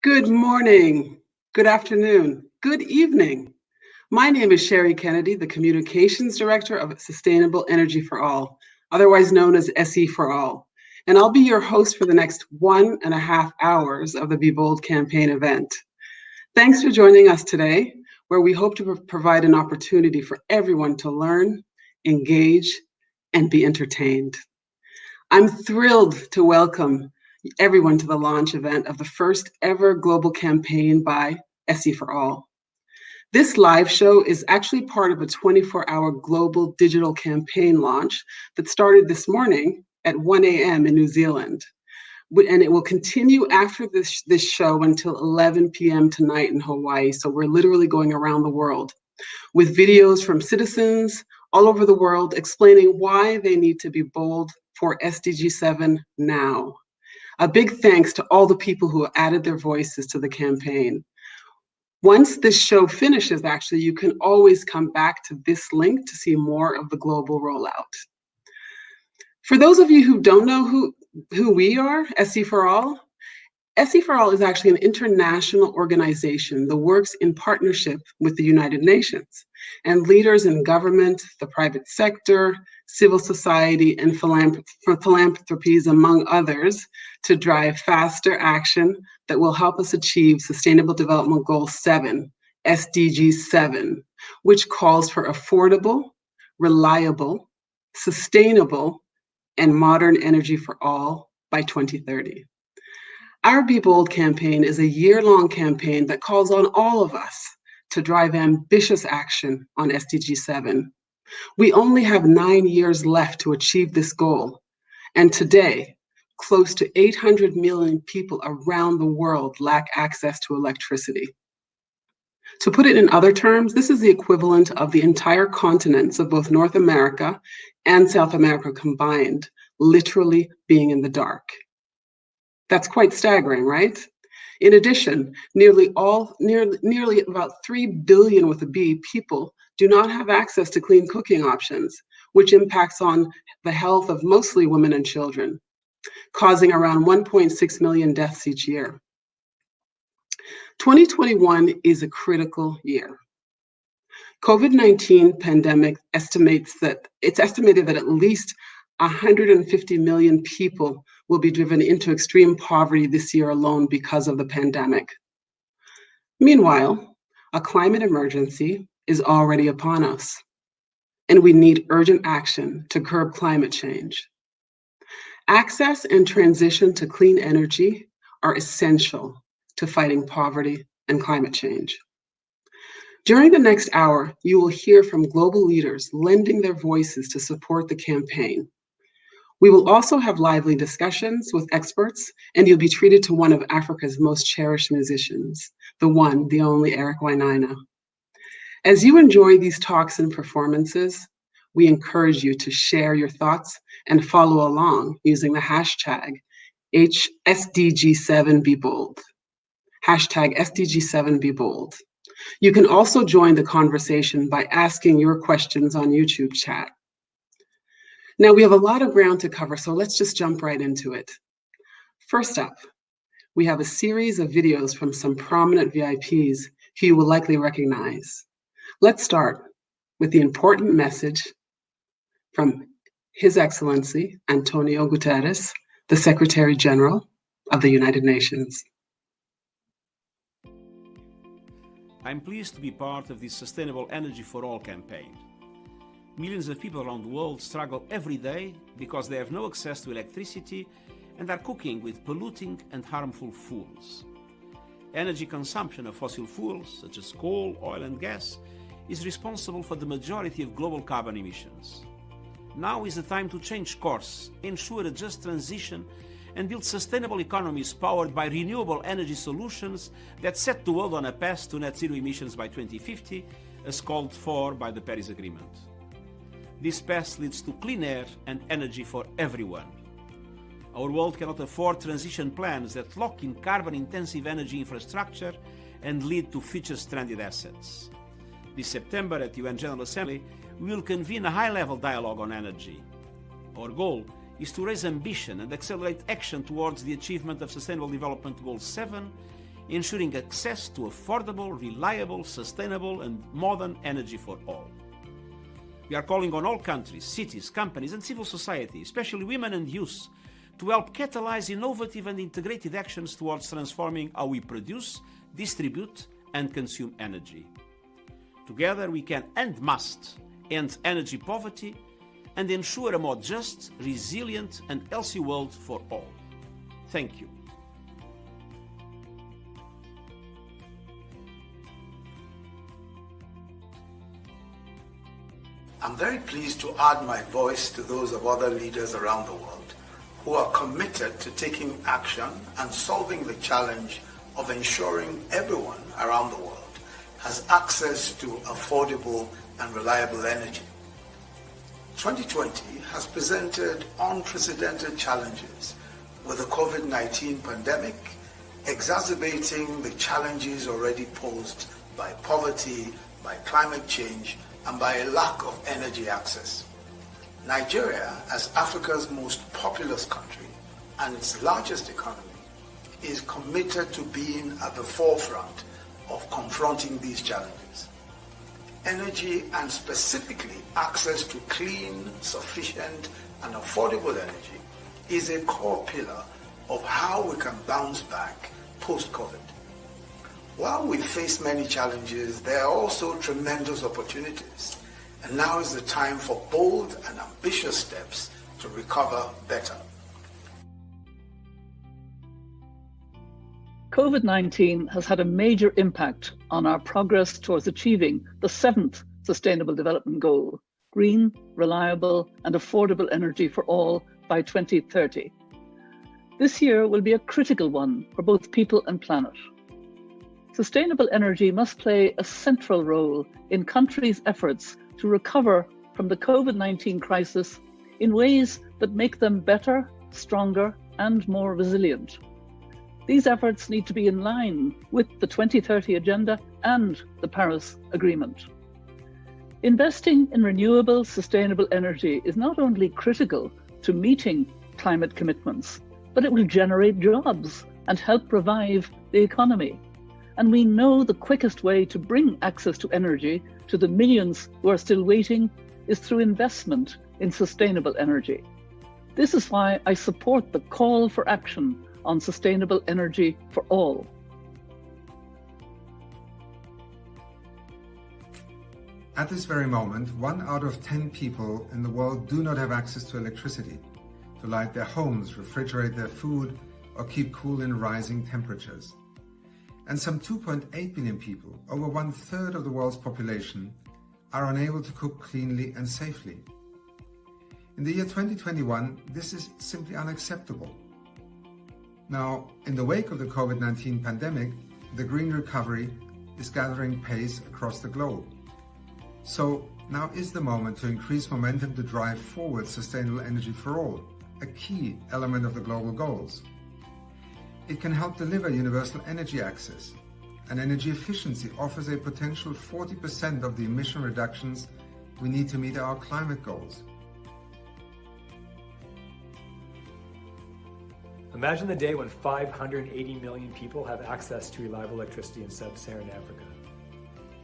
Good morning, good afternoon, good evening. My name is Sherry Kennedy, the Communications Director of Sustainable Energy for All, otherwise known as SEforALL, and I'll be your host for the next 1.5 hours of the Be Bold campaign event. Thanks for joining us today, where we hope to provide an opportunity for everyone to learn, engage, and be entertained. I'm thrilled to welcome everyone to the launch event of the first ever global campaign by SEforALL. This live show is actually part of a 24-hour global digital campaign launch that started this morning at 1 a.m. in New Zealand. And it will continue after this show until 11 p.m. tonight in Hawaii. So we're literally going around the world with videos from citizens all over the world explaining why they need to be bold for SDG 7 now. A big thanks to all the people who added their voices to the campaign. Once this show finishes, actually, you can always come back to this link to see more of the global rollout. For those of you who don't know who we are, SEforALL, SEforALL is actually an international organization that works in partnership with the United Nations and leaders in government, the private sector, civil society, and philanthropies, among others, to drive faster action that will help us achieve Sustainable Development Goal 7, SDG 7, which calls for affordable, reliable, sustainable, and modern energy for all by 2030. Our Be Bold campaign is a year-long campaign that calls on all of us to drive ambitious action on SDG 7. We only have 9 years left to achieve this goal, and today, close to 800 million people around the world lack access to electricity. To put it in other terms, this is the equivalent of the entire continents of both North America and South America combined, literally being in the dark. That's quite staggering, right? In addition, nearly about 3 billion with a B people do not have access to clean cooking options, which impacts on the health of mostly women and children, causing around 1.6 million deaths each year. 2021 is a critical year. COVID-19 pandemic estimated that at least 150 million people will be driven into extreme poverty this year alone because of the pandemic. Meanwhile, a climate emergency is already upon us, and we need urgent action to curb climate change. Access and transition to clean energy are essential to fighting poverty and climate change. During the next hour, you will hear from global leaders lending their voices to support the campaign. We will also have lively discussions with experts, and you'll be treated to one of Africa's most cherished musicians, the one, the only Eric Wainaina. As you enjoy these talks and performances, we encourage you to share your thoughts and follow along using the hashtag SDG7BeBold. Hashtag SDG7BeBold. You can also join the conversation by asking your questions on YouTube chat. Now, we have a lot of ground to cover, so let's just jump right into it. First up, we have a series of videos from some prominent VIPs who you will likely recognize. Let's start with the important message from His Excellency Antonio Guterres, the Secretary General of the United Nations. I'm pleased to be part of this Sustainable Energy for All campaign. Millions of people around the world struggle every day because they have no access to electricity and are cooking with polluting and harmful fuels. Energy consumption of fossil fuels, such as coal, oil and gas, is responsible for the majority of global carbon emissions. Now is the time to change course, ensure a just transition, and build sustainable economies powered by renewable energy solutions that set the world on a path to net zero emissions by 2050, as called for by the Paris Agreement. This path leads to clean air and energy for everyone. Our world cannot afford transition plans that lock in carbon-intensive energy infrastructure and lead to future stranded assets. This September at the UN General Assembly, we will convene a high-level dialogue on energy. Our goal is to raise ambition and accelerate action towards the achievement of Sustainable Development Goal 7, ensuring access to affordable, reliable, sustainable and modern energy for all. We are calling on all countries, cities, companies and civil society, especially women and youth, to help catalyze innovative and integrated actions towards transforming how we produce, distribute and consume energy. Together we can and must end energy poverty and ensure a more just, resilient and healthy world for all. Thank you. I'm very pleased to add my voice to those of other leaders around the world who are committed to taking action and solving the challenge of ensuring everyone around the world has access to affordable and reliable energy. 2020 has presented unprecedented challenges with the COVID-19 pandemic exacerbating the challenges already posed by poverty, by climate change, and by a lack of energy access. Nigeria, as Africa's most populous country and its largest economy, is committed to being at the forefront of confronting these challenges. Energy, and specifically access to clean, sufficient, and affordable energy, is a core pillar of how we can bounce back post-COVID. While we face many challenges, there are also tremendous opportunities. And now is the time for bold and ambitious steps to recover better. COVID-19 has had a major impact on our progress towards achieving the 7th Sustainable Development Goal, green, reliable, and affordable energy for all by 2030. This year will be a critical one for both people and planet. Sustainable energy must play a central role in countries' efforts to recover from the COVID-19 crisis in ways that make them better, stronger, and more resilient. These efforts need to be in line with the 2030 Agenda and the Paris Agreement. Investing in renewable, sustainable energy is not only critical to meeting climate commitments, but it will generate jobs and help revive the economy. And we know the quickest way to bring access to energy to the millions who are still waiting is through investment in sustainable energy. This is why I support the call for action on sustainable energy for all. At this very moment, 1 out of 10 people in the world do not have access to electricity to light their homes, refrigerate their food, or keep cool in rising temperatures. And some 2.8 billion people, over 1/3 of the world's population, are unable to cook cleanly and safely. In the year 2021, this is simply unacceptable. Now, in the wake of the COVID-19 pandemic, the green recovery is gathering pace across the globe. So now is the moment to increase momentum to drive forward sustainable energy for all, a key element of the global goals. It can help deliver universal energy access, and energy efficiency offers a potential 40% of the emission reductions we need to meet our climate goals. Imagine the day when 580 million people have access to reliable electricity in sub-Saharan Africa.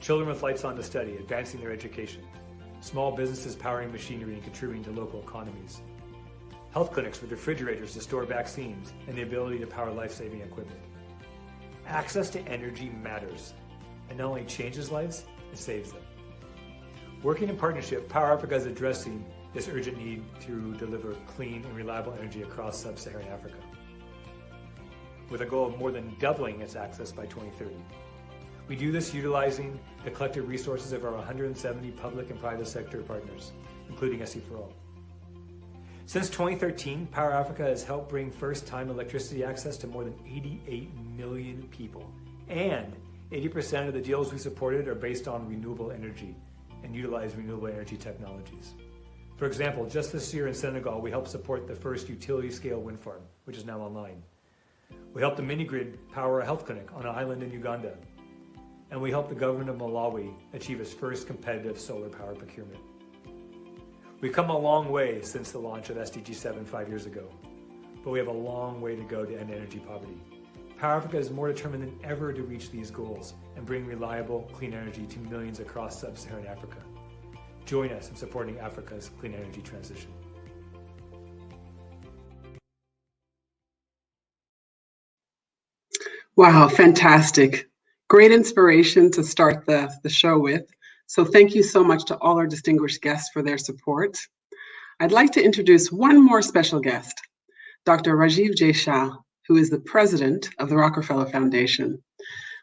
Children with lights on to study, advancing their education. Small businesses powering machinery and contributing to local economies. Health clinics with refrigerators to store vaccines and the ability to power life-saving equipment. Access to energy matters, and not only changes lives, it saves them. Working in partnership, Power Africa is addressing this urgent need to deliver clean and reliable energy across sub-Saharan Africa, with a goal of more than doubling its access by 2030. We do this utilizing the collective resources of our 170 public and private sector partners, including SEforALL. Since 2013, Power Africa has helped bring first-time electricity access to more than 88 million people. And 80% of the deals we supported are based on renewable energy and utilize renewable energy technologies. For example, just this year in Senegal, we helped support the first utility-scale wind farm, which is now online. We helped the mini-grid power a health clinic on an island in Uganda. And we helped the government of Malawi achieve its first competitive solar power procurement. We've come a long way since the launch of SDG 7 5 years ago, but we have a long way to go to end energy poverty. Power Africa is more determined than ever to reach these goals and bring reliable, clean energy to millions across sub-Saharan Africa. Join us in supporting Africa's clean energy transition. Wow, fantastic. Great inspiration to start the show with. So thank you so much to all our distinguished guests for their support. I'd like to introduce one more special guest, Dr. Rajiv J. Shah, who is the president of the Rockefeller Foundation.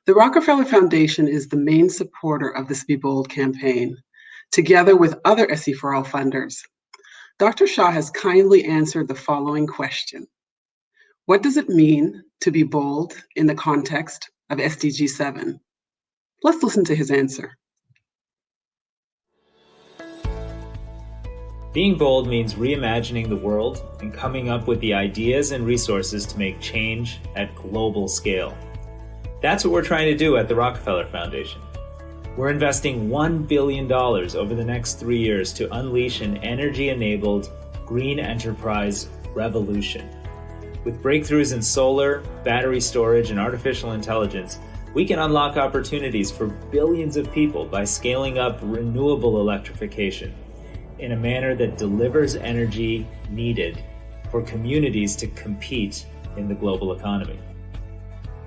The Rockefeller Foundation is the main supporter of this Be Bold campaign, together with other SEforALL funders. Dr. Shah has kindly answered the following question. What does it mean to be bold in the context of SDG 7? Let's listen to his answer. Being bold means reimagining the world and coming up with the ideas and resources to make change at global scale. That's what we're trying to do at the Rockefeller Foundation. We're investing $1 billion over the next 3 years to unleash an energy-enabled green enterprise revolution. With breakthroughs in solar, battery storage, and artificial intelligence, we can unlock opportunities for billions of people by scaling up renewable electrification in a manner that delivers energy needed for communities to compete in the global economy.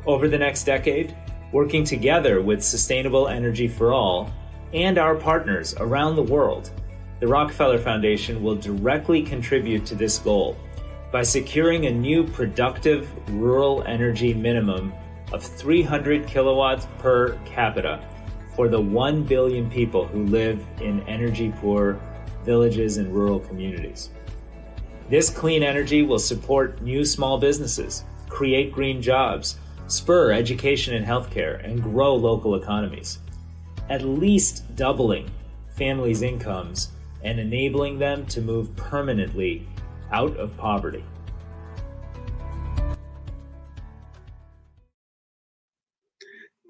Over the next decade, working together with Sustainable Energy for All and our partners around the world, the Rockefeller Foundation will directly contribute to this goal by securing a new productive rural energy minimum of 300 kilowatts per capita for the 1 billion people who live in energy-poor villages and rural communities. This clean energy will support new small businesses, create green jobs, spur education and healthcare, and grow local economies, at least doubling families' incomes and enabling them to move permanently out of poverty.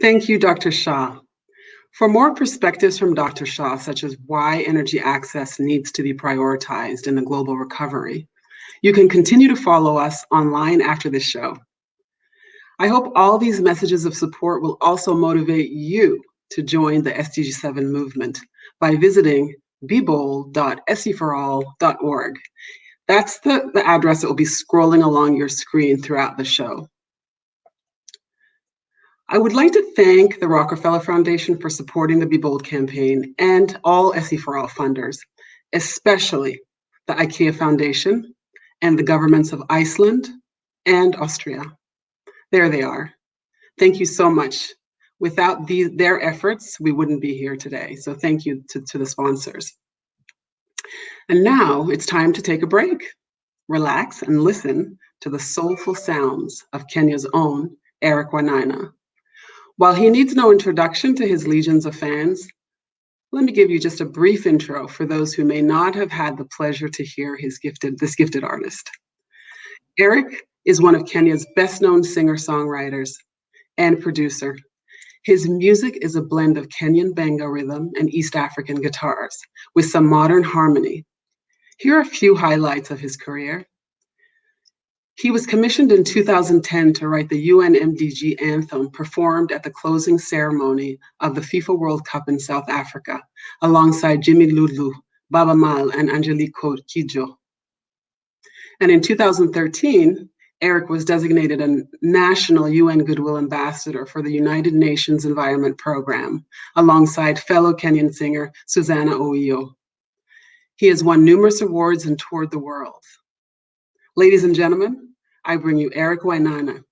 Thank you, Dr. Shah. For more perspectives from Dr. Shah, such as why energy access needs to be prioritized in the global recovery, you can continue to follow us online after this show. I hope all these messages of support will also motivate you to join the SDG7 movement by visiting bebold.SEforAll.org. That's the address that will be scrolling along your screen throughout the show. I would like to thank the Rockefeller Foundation for supporting the Be Bold campaign and all SEforAll funders, especially the IKEA Foundation and the governments of Iceland and Austria. There they are. Thank you so much. Without their efforts, we wouldn't be here today. So thank you to the sponsors. And now it's time to take a break, relax, and listen to the soulful sounds of Kenya's own Eric Wainaina. While he needs no introduction to his legions of fans, let me give you just a brief intro for those who may not have had the pleasure to hear this gifted artist. Eric is one of Kenya's best-known singer-songwriters and producer. His music is a blend of Kenyan benga rhythm and East African guitars with some modern harmony. Here are a few highlights of his career. He was commissioned in 2010 to write the UN MDG anthem performed at the closing ceremony of the FIFA World Cup in South Africa, alongside Jimmy Lulu, Baba Mal, and Angelique Kidjo. And in 2013, Eric was designated a National UN Goodwill Ambassador for the United Nations Environment Program, alongside fellow Kenyan singer Susanna Oio. He has won numerous awards and toured the world. Ladies and gentlemen, I bring you Eric Wainaina,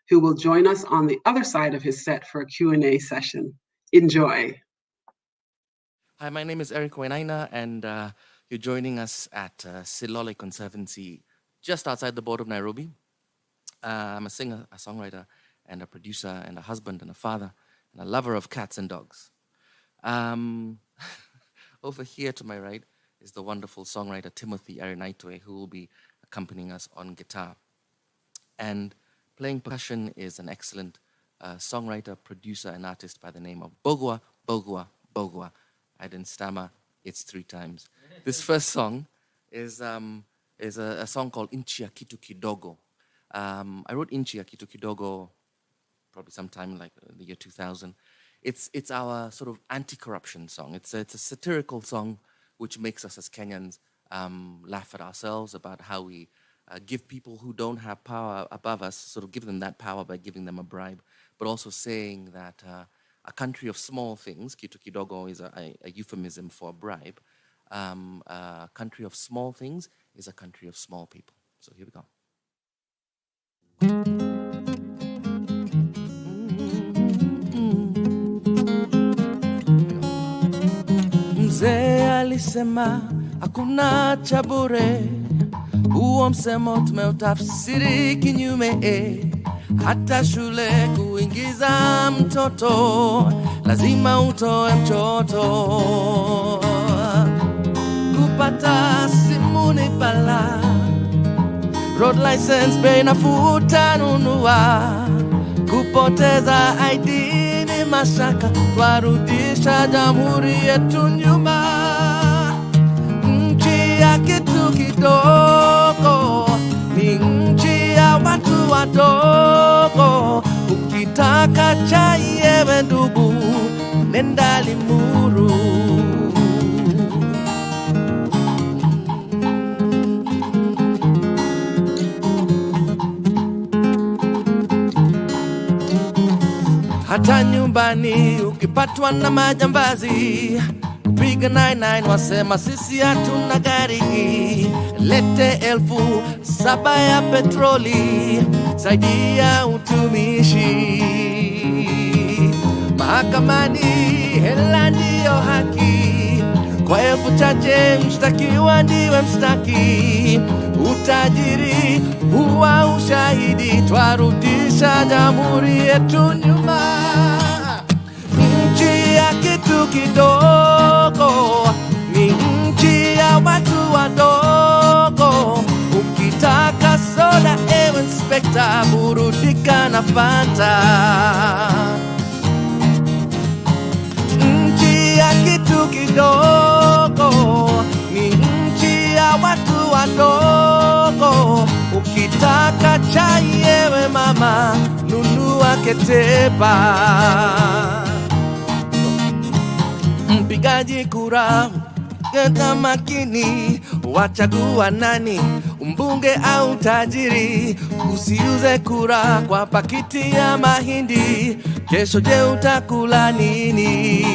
who will join us on the other side of his set for a Q&A session. Enjoy. Hi, my name is Eric Wainaina, and you're joining us at Silole Conservancy, just outside the border of Nairobi. I'm a singer, a songwriter, and a producer, and a husband, and a father, and a lover of cats and dogs. Over here to my right is the wonderful songwriter Timothy Arinaitwe, who will be accompanying us on guitar. And playing percussion is an excellent songwriter, producer, and artist by the name of Bogwa, Bogwa, Bogwa. I didn't stammer, it's 3 times. This first song is a song called Inchi ya Kitu Kidogo. I wrote Inchi ya Kitu Kidogo probably sometime like the year 2000. It's our sort of anti-corruption song. It's a satirical song which makes us as Kenyans laugh at ourselves about how we give people who don't have power above us, sort of give them that power by giving them a bribe, but also saying that a country of small things, Kitu Kidogo is a euphemism for a bribe, a country of small things is a country of small people. So here we go. Mzee alisema hakuna cha bure, huo msemo tumeutafsiri kinyume. Hata shule kuingiza mtoto lazima utoe mchoto. Kupata simu ni bala, road license bei nafuu utanunua. Kupoteza ID ni mashaka, twarudisha jamhuri yetu nyuma. Nchi ya kitu kidogo ni nchi ya watu watu wadogo. Ukitaka chai ewe ndugu, nenda Limuru. Hata nyumbani ukipatwa na majambazi, piga 99 wasema sisi hatuna gari. Lete 7,000 ya petroli, saidia utumishi. Mahakamani hela ndiyo haki, kwa 1,000 mshtakiwa ndiwe mstaki. Utajiri huwa ushahidi, twarudisha jamhuri yetu nyuma. Nchi ya kitu kidogo ni nchi ya watu wadogo. Ukitaka soda ewe inspekta, burudika na Fanta. Nchi ya kitu kidogo ni nchi ya watu wadogo. Ukitaka chai ewe mama, nunua Ketepa. Mpigaji kura, geta makini, wachagua nani, mbunge au tajiri. Usiuze kura kwa pakiti ya mahindi, kesho je utakula nini?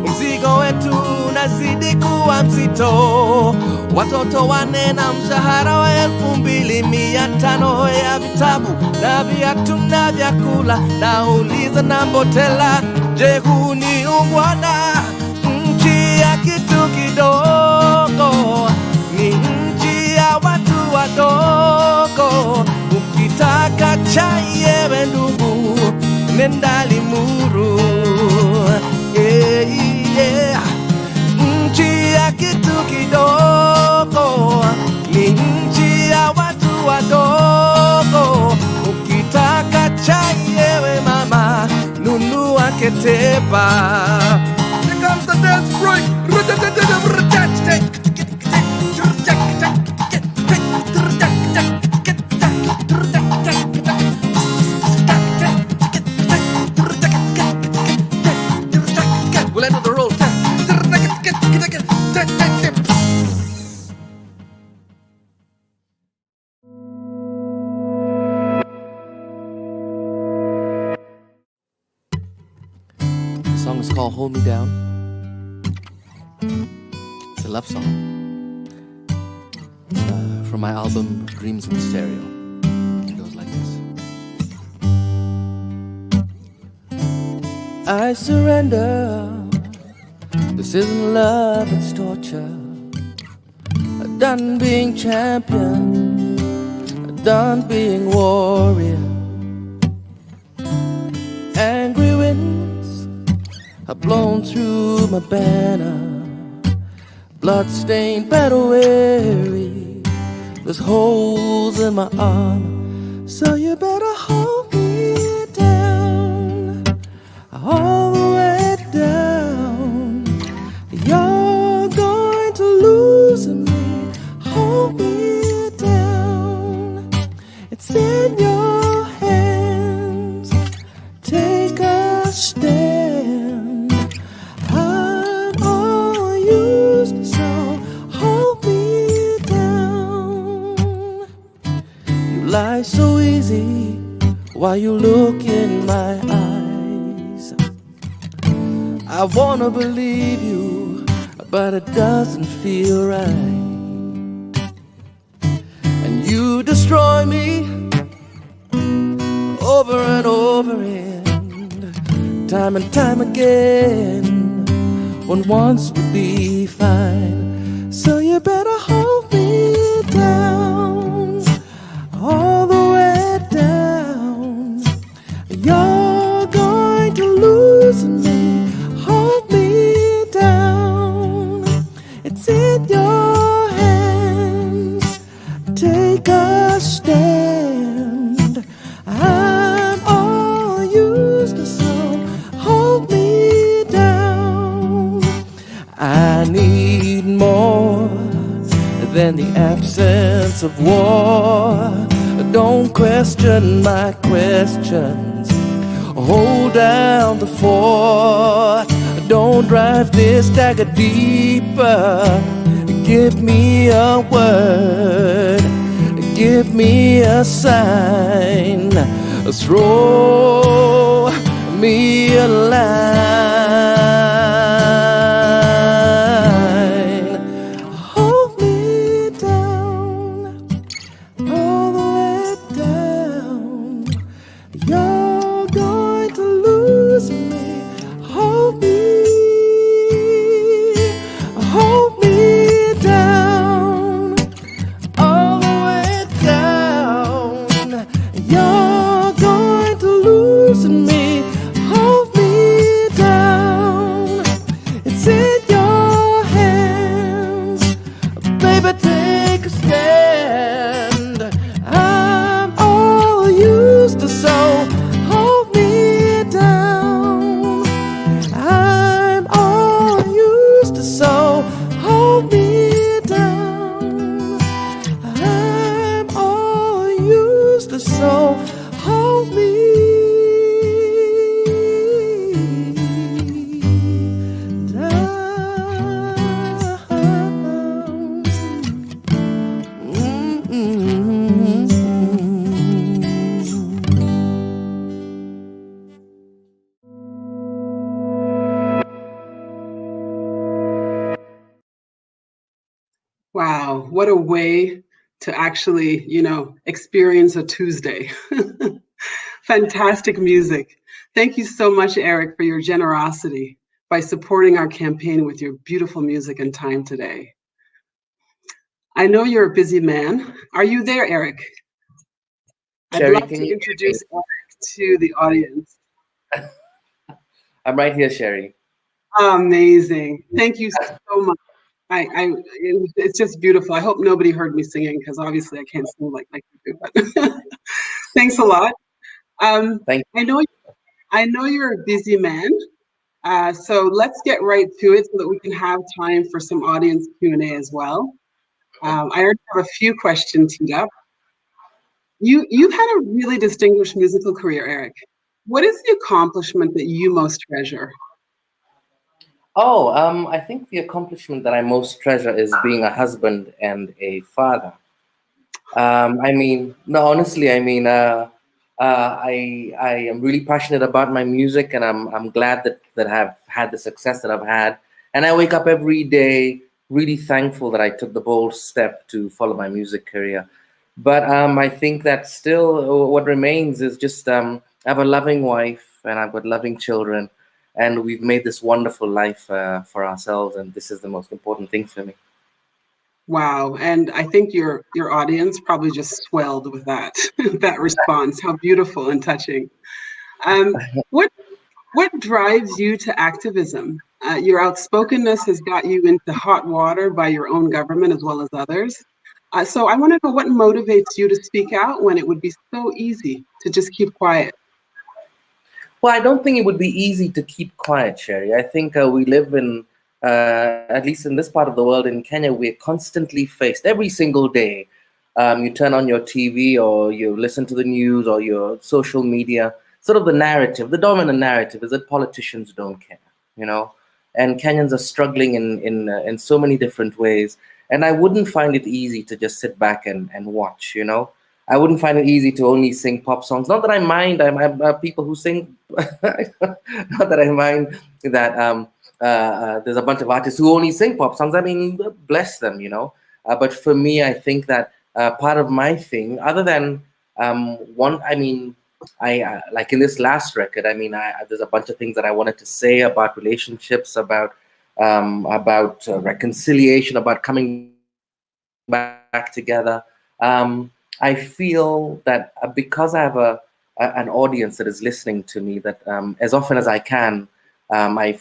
Mzigo wetu unazidi kuwa mzito, watoto wane na mshahara wa 2,500 ya vitabu na viatu na vyakula. Nauliza na Mbotela, je huu ni ungwana? Nchi ya kitu kidogo ni nchi ya watu wadogo. Ukitaka chai ewe ndugu, nenda Limuru. Yeah, yeah. Nchi ya kitu kidogo ni nchi ya watu wadogo. Ukitaka chai ewe mama, nunua Ketepa. Here comes the dance break. We'll enter the roll. The song is called Hold Me Down. It's a love song from my album Dreams in Stereo. It goes like this. I surrender. This isn't love, it's torture. I'm done being champion, I'm done being warrior. Angry winds have blown through my banner, blood-stained, battle weary. There's holes in my armor, so you better hold me down, all the way down. You're going to lose me, hold me down. It's in your hands, take a stand. I'm all used, so hold me down. You lie so easy while you look in my eyes. I wanna believe you, but it doesn't feel right. And you destroy me over and over and time again, when once would be fine. So you better hold me down, all the way down. You're going to lose me, hold me down. It's in your hands, take a stand. I'm all used, so hold me down. I need more than the absence of war. Don't question my questions. Hold down the fort. Don't drive this dagger deeper. Give me a word. Give me a sign. Throw me a line. Hold me down, all the way down. You're going to lose me. Hold me down, all the way down. You're going to lose me. Hold me down. It's in your hands, baby. Take a stand. I'm all used to, so hold me down. I'm all used to, so hold me down. I'm all used to, so hold me Wow, what a way to actually, experience a Tuesday. Fantastic music. Thank you so much, Eric, for your generosity by supporting our campaign with your beautiful music and time today. I know you're a busy man. Are you there, Eric? Sherry, I'd love to introduce Eric to the audience. I'm right here, Sherry. Amazing. Thank you so much. It's just beautiful. I hope nobody heard me singing because obviously I can't sing like you do. But thanks a lot. Thank you. I know you're a busy man, so let's get right to it so that we can have time for some audience Q&A as well. I already have a few questions teed up. You've had a really distinguished musical career, Eric. What is the accomplishment that you most treasure? I think the accomplishment that I most treasure is being a husband and a father. Honestly, I am really passionate about my music, and I'm glad that I've had the success that I've had. And I wake up every day really thankful that I took the bold step to follow my music career. But I think that still what remains is just I have a loving wife and I've got loving children. And we've made this wonderful life for ourselves, and this is the most important thing for me. Wow, and I think your audience probably just swelled with that that response. How beautiful and touching. What drives you to activism? Your outspokenness has got you into hot water by your own government as well as others. So I want to know what motivates you to speak out when it would be so easy to just keep quiet. Well, I don't think it would be easy to keep quiet, Sherry. I think we live in, at least in this part of the world, in Kenya, we're constantly faced every single day. You turn on your TV or you listen to the news or your social media, sort of the narrative, the dominant narrative is that politicians don't care, and Kenyans are struggling in so many different ways. And I wouldn't find it easy to just sit back and watch, I wouldn't find it easy to only sing pop songs. Not that I mind. I'm people who sing. Not that I mind that there's a bunch of artists who only sing pop songs. I mean, bless them, But for me, I think that part of my thing, other than I like in this last record. There's a bunch of things that I wanted to say about relationships, about reconciliation, about coming back together. I feel that because I have an audience that is listening to me, that as often as I can, I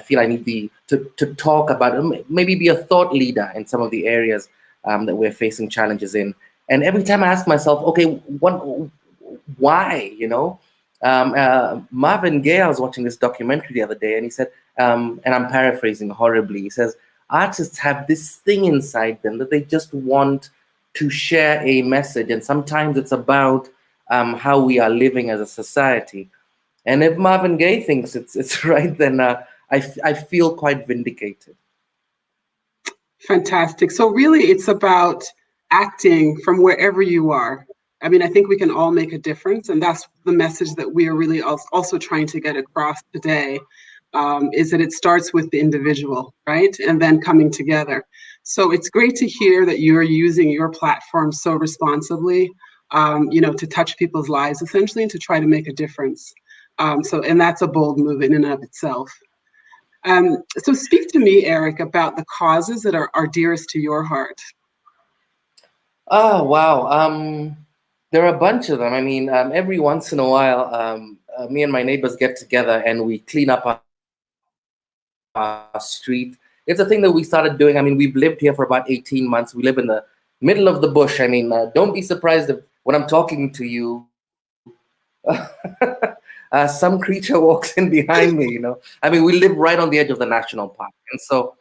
feel I need to talk about, maybe be a thought leader in some of the areas that we're facing challenges in. And every time I ask myself, okay, why? Marvin Gaye, I was watching this documentary the other day, and he said, and I'm paraphrasing horribly, he says, artists have this thing inside them that they just want to share a message, and sometimes it's about how we are living as a society. And if Marvin Gaye thinks it's right, then I feel quite vindicated. Fantastic. So really, it's about acting from wherever you are. I mean, I think we can all make a difference, and that's the message that we are really also trying to get across today, is that it starts with the individual, right? And then coming together. So it's great to hear that you're using your platform so responsibly, to touch people's lives, essentially, and to try to make a difference. And that's a bold move in and of itself. So speak to me, Eric, about the causes that are dearest to your heart. Oh, wow. There are a bunch of them. I mean, every once in a while, me and my neighbors get together and we clean up our street. It's a thing that we started doing. I mean, we've lived here for about 18 months. We live in the middle of the bush. I mean, don't be surprised if when I'm talking to you, some creature walks in behind me, I mean, we live right on the edge of the national park. And so,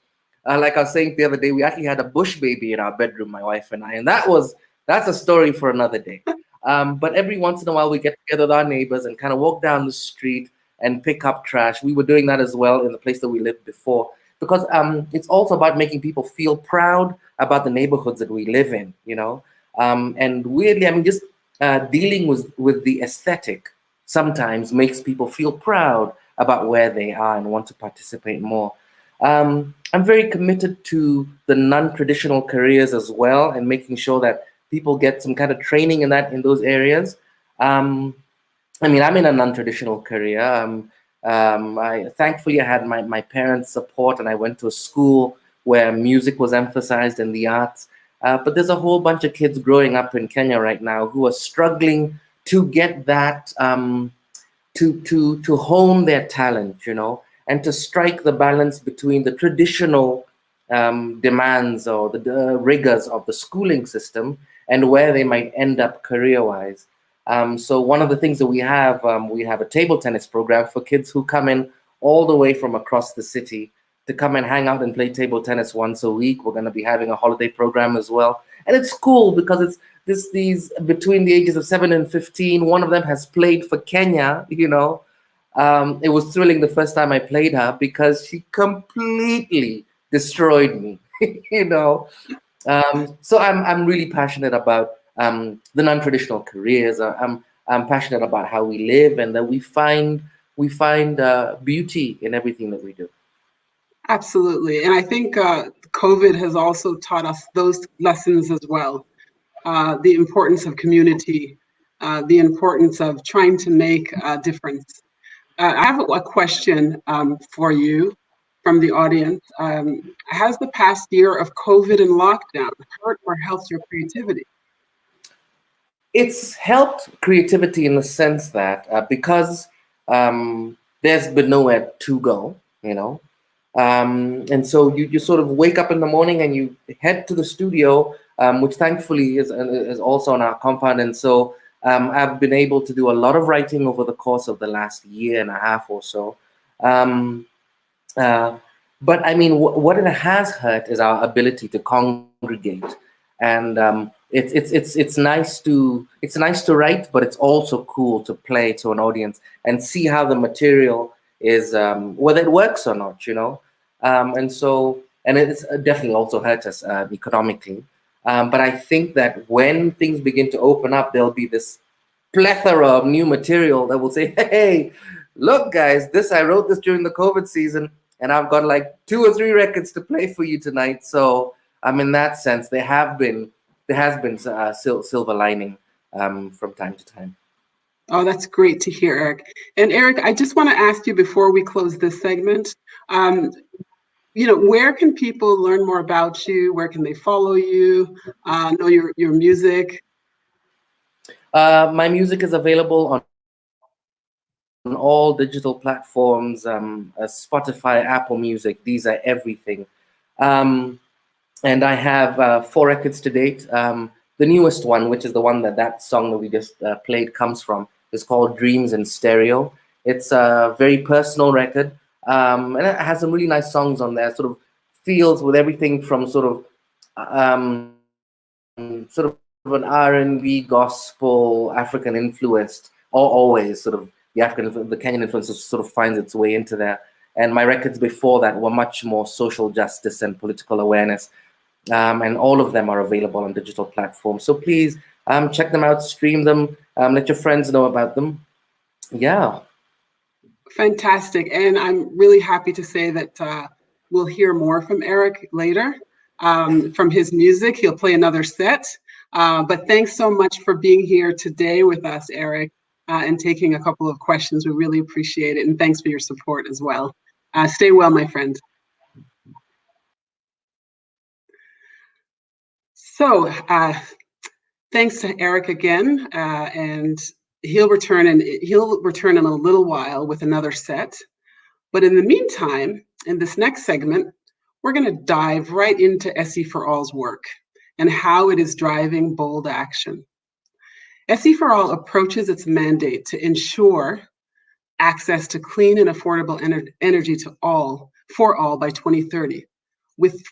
like I was saying the other day, we actually had a bush baby in our bedroom, my wife and I, and that's a story for another day. But every once in a while, we get together with our neighbors and kind of walk down the street and pick up trash. We were doing that as well in the place that we lived before, because it's also about making people feel proud about the neighborhoods that we live in, and weirdly, I mean, just dealing with the aesthetic sometimes makes people feel proud about where they are and want to participate more. I'm very committed to the non-traditional careers as well, and making sure that people get some kind of training in those areas. I mean, I'm in a non-traditional career. Thankfully, I had my parents' support, and I went to a school where music was emphasized in the arts. But there's a whole bunch of kids growing up in Kenya right now who are struggling to get that, to hone their talent, and to strike the balance between the traditional demands or the rigors of the schooling system and where they might end up career-wise. So one of the things that we have a table tennis program for kids who come in all the way from across the city to come and hang out and play table tennis once a week. We're going to be having a holiday program as well. And it's cool because it's these between the ages of 7 and 15. One of them has played for Kenya, It was thrilling the first time I played her because she completely destroyed me, So I'm really passionate about the non-traditional careers. I'm passionate about how we live and that we find beauty in everything that we do. Absolutely. And I think COVID has also taught us those lessons as well. The importance of community, the importance of trying to make a difference. I have a question for you from the audience. Has the past year of COVID and lockdown hurt or helped your creativity? It's helped creativity in the sense that because there's been nowhere to go, and so you sort of wake up in the morning and you head to the studio, which thankfully is also on our compound. And so I've been able to do a lot of writing over the course of the last year and a half or so. But I mean, what it has hurt is our ability to congregate, and it's nice to write, but it's also cool to play to an audience and see how the material is, whether it works or not, and it's definitely also hurt us economically. But I think that when things begin to open up, there'll be this plethora of new material that will say, hey, look, guys, I wrote this during the COVID season, and I've got like 2 or 3 records to play for you tonight. So in that sense, there has been silver lining from time to time. Oh, that's great to hear, Eric. And Eric, I just want to ask you before we close this segment, where can people learn more about you? Where can they follow you? Know your music? My music is available on all digital platforms, Spotify, Apple Music. These are everything. And I have 4 records to date. The newest one, which is the one that song that we just played comes from, is called Dreams in Stereo. It's a very personal record. And it has some really nice songs on there, sort of feels with everything from sort of sort of an R&B, gospel, African influenced, or always sort of the Kenyan influence sort of finds its way into there. And my records before that were much more social justice and political awareness. And all of them are available on digital platforms. So please check them out, stream them, let your friends know about them. Yeah. Fantastic. And I'm really happy to say that we'll hear more from Eric later. From his music, he'll play another set. But thanks so much for being here today with us, Eric, and taking a couple of questions. We really appreciate it. And thanks for your support as well. Stay well, my friend. So thanks to Eric again, and he'll return in a little while with another set. But in the meantime, in this next segment, we're going to dive right into SEforALL's work and how it is driving bold action. SEforALL approaches its mandate to ensure access to clean and affordable energy for all by 2030, with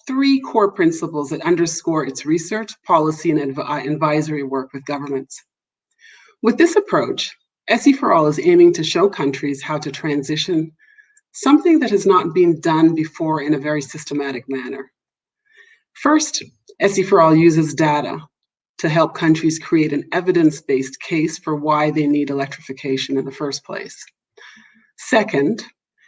3 core principles that underscore its research, policy, and advisory work with governments. With this approach, SEforALL is aiming to show countries how to transition something that has not been done before in a very systematic manner. First, SEforALL uses data to help countries create an evidence-based case for why they need electrification in the first place. Second,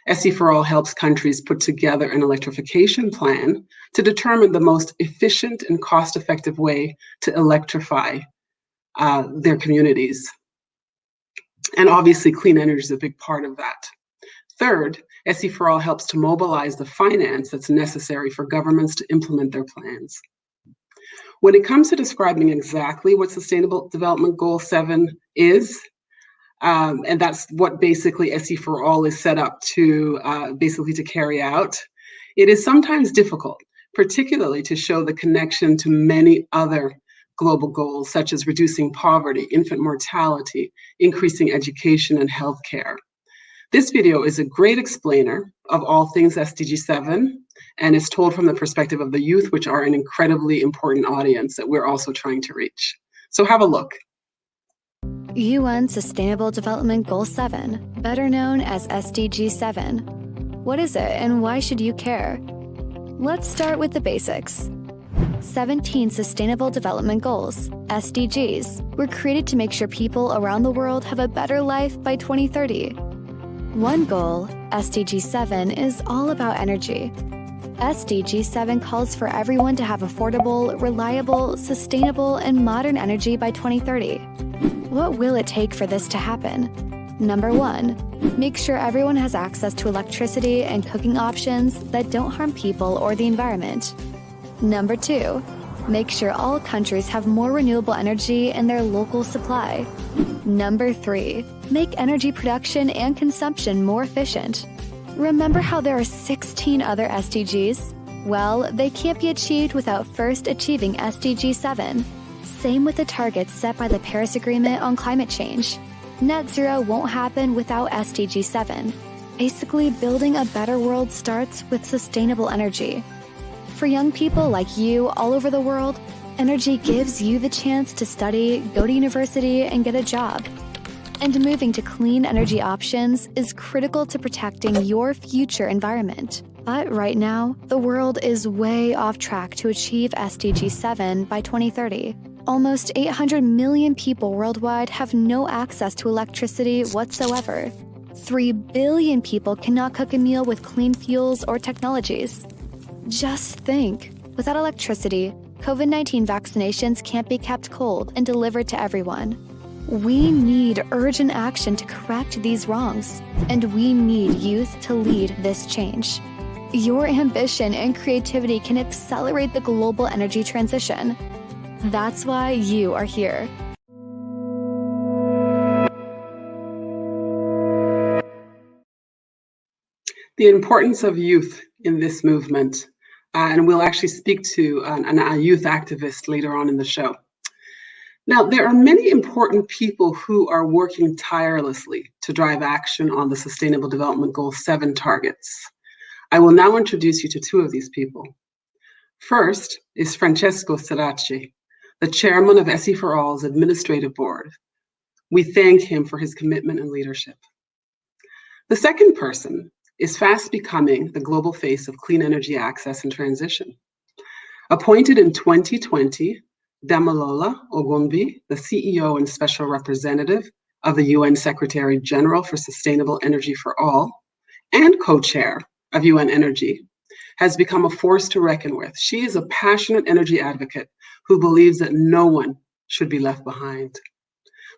SEforALL helps countries put together an electrification plan to determine the most efficient and cost-effective way to electrify their communities. And obviously, clean energy is a big part of that. Third, SEforALL helps to mobilize the finance that's necessary for governments to implement their plans. When it comes to describing exactly what Sustainable Development Goal 7 is, and that's what basically SEforALL is set up to carry out, it is sometimes difficult, particularly to show the connection to many other global goals, such as reducing poverty, infant mortality, increasing education and healthcare. This video is a great explainer of all things SDG 7, and is told from the perspective of the youth, which are an incredibly important audience that we're also trying to reach. So have a look. UN Sustainable Development Goal 7, better known as SDG 7. What is it and why should you care? Let's start with the basics. 17 Sustainable Development Goals, SDGs, were created to make sure people around the world have a better life by 2030. One goal, SDG 7, is all about energy. SDG 7 calls for everyone to have affordable, reliable, sustainable, and modern energy by 2030. What will it take for this to happen? Number 1, make sure everyone has access to electricity and cooking options that don't harm people or the environment. Number 2, make sure all countries have more renewable energy in their local supply. Number 3, make energy production and consumption more efficient. Remember how there are 16 other SDGs? Well, they can't be achieved without first achieving SDG 7. Same with the targets set by the Paris Agreement on climate change. Net zero won't happen without SDG 7. Basically, building a better world starts with sustainable energy. For young people like you all over the world, energy gives you the chance to study, go to university, and get a job. And moving to clean energy options is critical to protecting your future environment. But right now, the world is way off track to achieve SDG 7 by 2030. Almost 800 million people worldwide have no access to electricity whatsoever. 3 billion people cannot cook a meal with clean fuels or technologies. Just think, without electricity, COVID-19 vaccinations can't be kept cold and delivered to everyone. We need urgent action to correct these wrongs, and we need youth to lead this change. Your ambition and creativity can accelerate the global energy transition. That's why you are here. The importance of youth in this movement, and we'll actually speak to a youth activist later on in the show. Now, there are many important people who are working tirelessly to drive action on the Sustainable Development Goal 7 targets. I will now introduce you to 2 of these people. First is Francesco Ceracchi, the chairman of SEforALL's administrative board. We thank him for his commitment and leadership. The second person is fast becoming the global face of clean energy access and transition. Appointed in 2020, Damilola Ogunbi, the CEO and Special Representative of the UN Secretary General for Sustainable Energy for All, and co-chair of UN Energy, has become a force to reckon with. She is a passionate energy advocate who believes that no one should be left behind.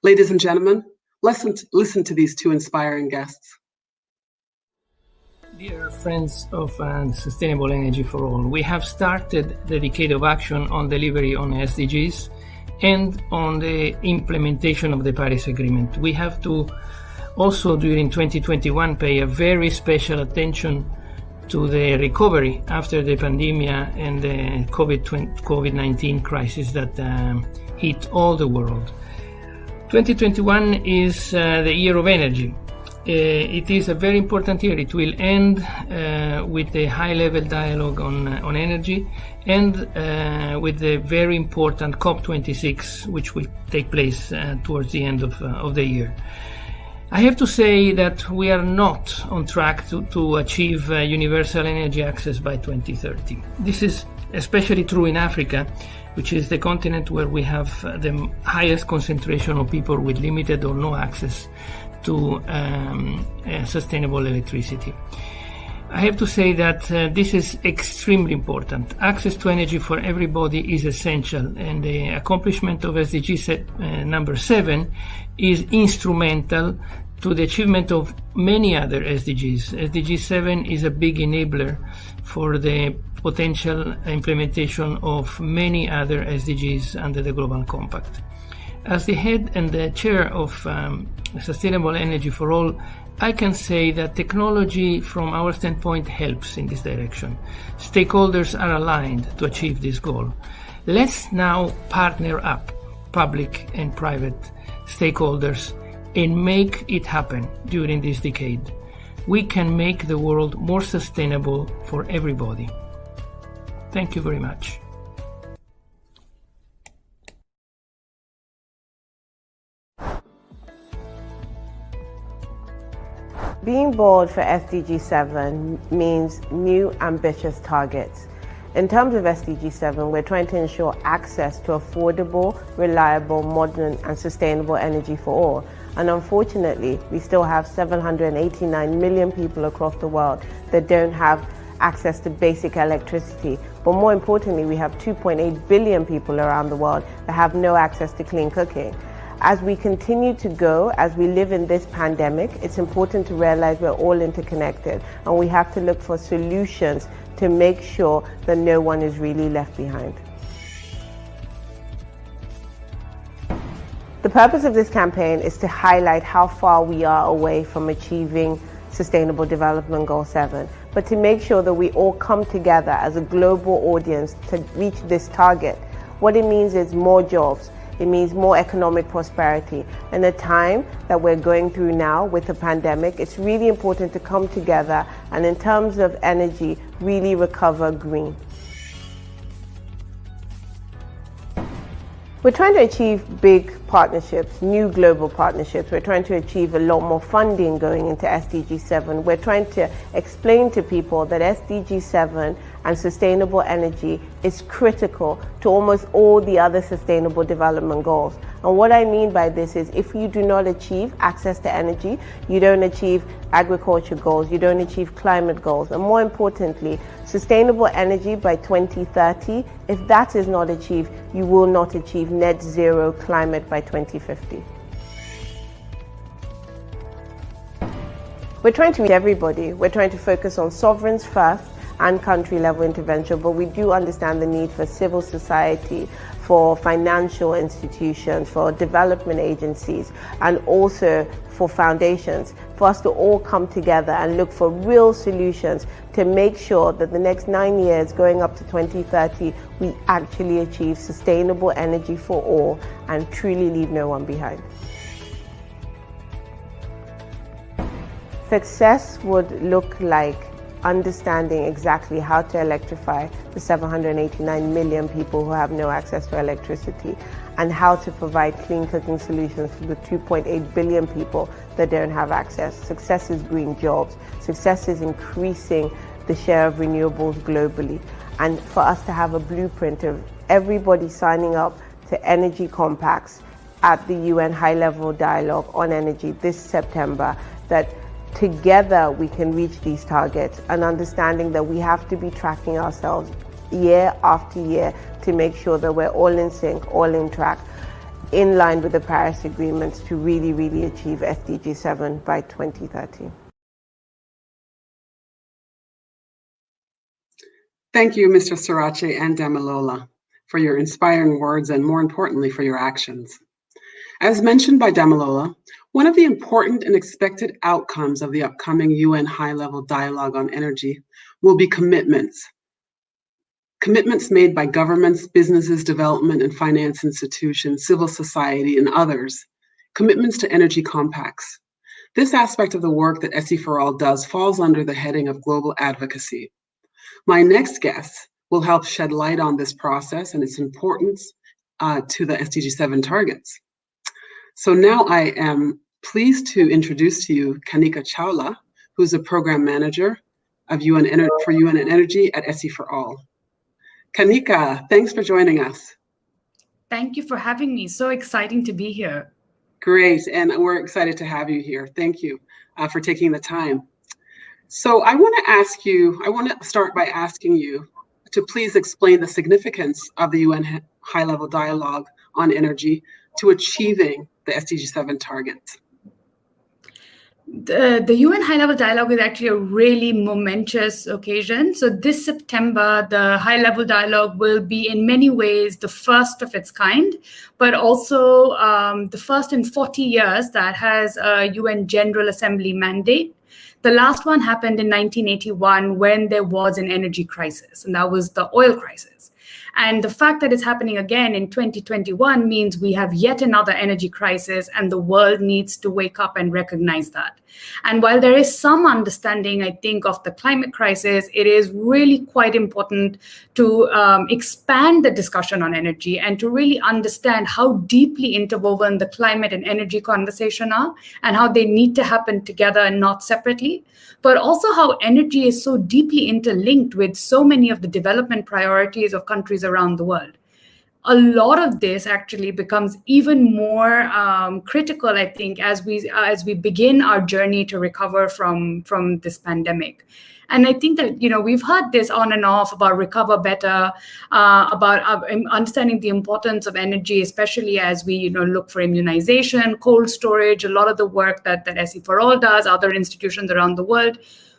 Ladies and gentlemen, listen to these two inspiring guests. Dear friends of Sustainable Energy for All, we have started the decade of action on delivery on SDGs and on the implementation of the Paris Agreement. We have to also, during 2021, pay a very special attention to the recovery after the pandemic and the COVID-19 crisis that hit all the world. 2021 is the year of energy. It is a very important year. It will end with a high-level dialogue on energy and with the very important COP26, which will take place towards the end of the year. I have to say that we are not on track to achieve universal energy access by 2030. This is especially true in Africa, which is the continent where we have the highest concentration of people with limited or no access to sustainable electricity. I have to say that this is extremely important. Access to energy for everybody is essential, and the accomplishment of SDG number 7 is instrumental to the achievement of many other SDGs. SDG 7 is a big enabler for the potential implementation of many other SDGs under the Global Compact. As the head and the chair of Sustainable Energy for All, I can say that technology from our standpoint helps in this direction. Stakeholders are aligned to achieve this goal. Let's now partner up, public and private stakeholders, and make it happen during this decade. We can make the world more sustainable for everybody. Thank you very much. Being bold for SDG 7 means new ambitious targets. In terms of SDG 7, we're trying to ensure access to affordable, reliable, modern and sustainable energy for all. And unfortunately, we still have 789 million people across the world that don't have access to basic electricity. But more importantly, we have 2.8 billion people around the world that have no access to clean cooking. As we continue to go, as we live in this pandemic, it's important to realize we're all interconnected, and we have to look for solutions to make sure that no one is really left behind. The purpose of this campaign is to highlight how far we are away from achieving Sustainable Development Goal 7, but to make sure that we all come together as a global audience to reach this target. What it means is more jobs. It means more economic prosperity. In the time that we're going through now with the pandemic, it's really important to come together and, in terms of energy, really recover green. We're trying to achieve big partnerships, new global partnerships. We're trying to achieve a lot more funding going into SDG 7. We're trying to explain to people that SDG 7 and sustainable energy is critical to almost all the other sustainable development goals. And what I mean by this is, if you do not achieve access to energy, you don't achieve agriculture goals, you don't achieve climate goals, and more importantly, sustainable energy by 2030, if that is not achieved, you will not achieve net zero climate by 2050. We're trying to reach everybody. We're trying to focus on sovereigns first and country level intervention, but we do understand the need for civil society, for financial institutions, for development agencies, and also for foundations, for us to all come together and look for real solutions to make sure that the next 9 years going up to 2030, we actually achieve sustainable energy for all and truly leave no one behind. Success would look like understanding exactly how to electrify the 789 million people who have no access to electricity, and how to provide clean cooking solutions to the 2.8 billion people that don't have access. Success is green jobs. Success is increasing the share of renewables globally. And for us to have a blueprint of everybody signing up to energy compacts at the UN high-level dialogue on energy this September, that together we can reach these targets, and understanding that we have to be tracking ourselves year after year to make sure that we're all in sync, all in track, in line with the Paris agreements to really, really achieve SDG 7 by 2030. Thank you, Mr. Sirache and Damilola, for your inspiring words and, more importantly, for your actions. As mentioned by Damilola, one of the important and expected outcomes of the upcoming UN high-level dialogue on energy will be commitments. Commitments made by governments, businesses, development and finance institutions, civil society, and others. Commitments to energy compacts. This aspect of the work that SEforALL does falls under the heading of global advocacy. My next guest will help shed light on this process and its importance to the SDG 7 targets. So now I am pleased to introduce to you Kanika Chawla, who's a program manager of UN and Energy at SEforALL. Kanika, thanks for joining us. Thank you for having me. So exciting to be here. Great, and we're excited to have you here. Thank you for taking the time. So I want to start by asking you to please explain the significance of the UN high-level dialogue on energy to achieving the SDG 7 targets. The UN high-level dialogue is actually a really momentous occasion. So this September, the high-level dialogue will be in many ways the first of its kind, but also the first in 40 years that has a UN General Assembly mandate. The last one happened in 1981 when there was an energy crisis, and that was the oil crisis. And the fact that it's happening again in 2021 means we have yet another energy crisis, and the world needs to wake up and recognize that. And while there is some understanding, I think, of the climate crisis, it is really quite important to expand the discussion on energy and to really understand how deeply interwoven the climate and energy conversation are, and how they need to happen together and not separately, but also how energy is so deeply interlinked with so many of the development priorities of countries around the world. A lot of this actually becomes even more critical, I think, as we begin our journey to recover from this pandemic. And I think that, we've heard this on and off about recover better, about understanding the importance of energy, especially as we, look for immunization, cold storage, a lot of the work that SEforALL does, other institutions around the world.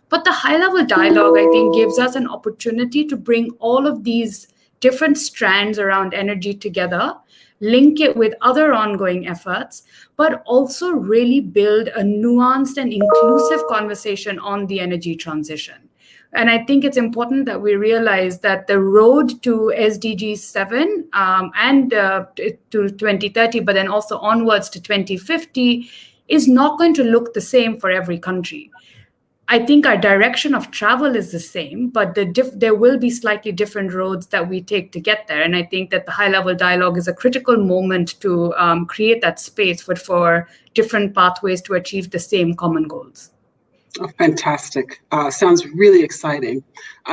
But the high-level dialogue, I think, gives us an opportunity to bring all of these different strands around energy together, link it with other ongoing efforts, but also really build a nuanced and inclusive conversation on the energy transition. And I think it's important that we realize that the road to SDG 7 and to 2030, but then also onwards to 2050, is not going to look the same for every country. I think our direction of travel is the same, but there will be slightly different roads that we take to get there. And I think that the high-level dialogue is a critical moment to create that space for different pathways to achieve the same common goals. Oh, fantastic. Sounds really exciting.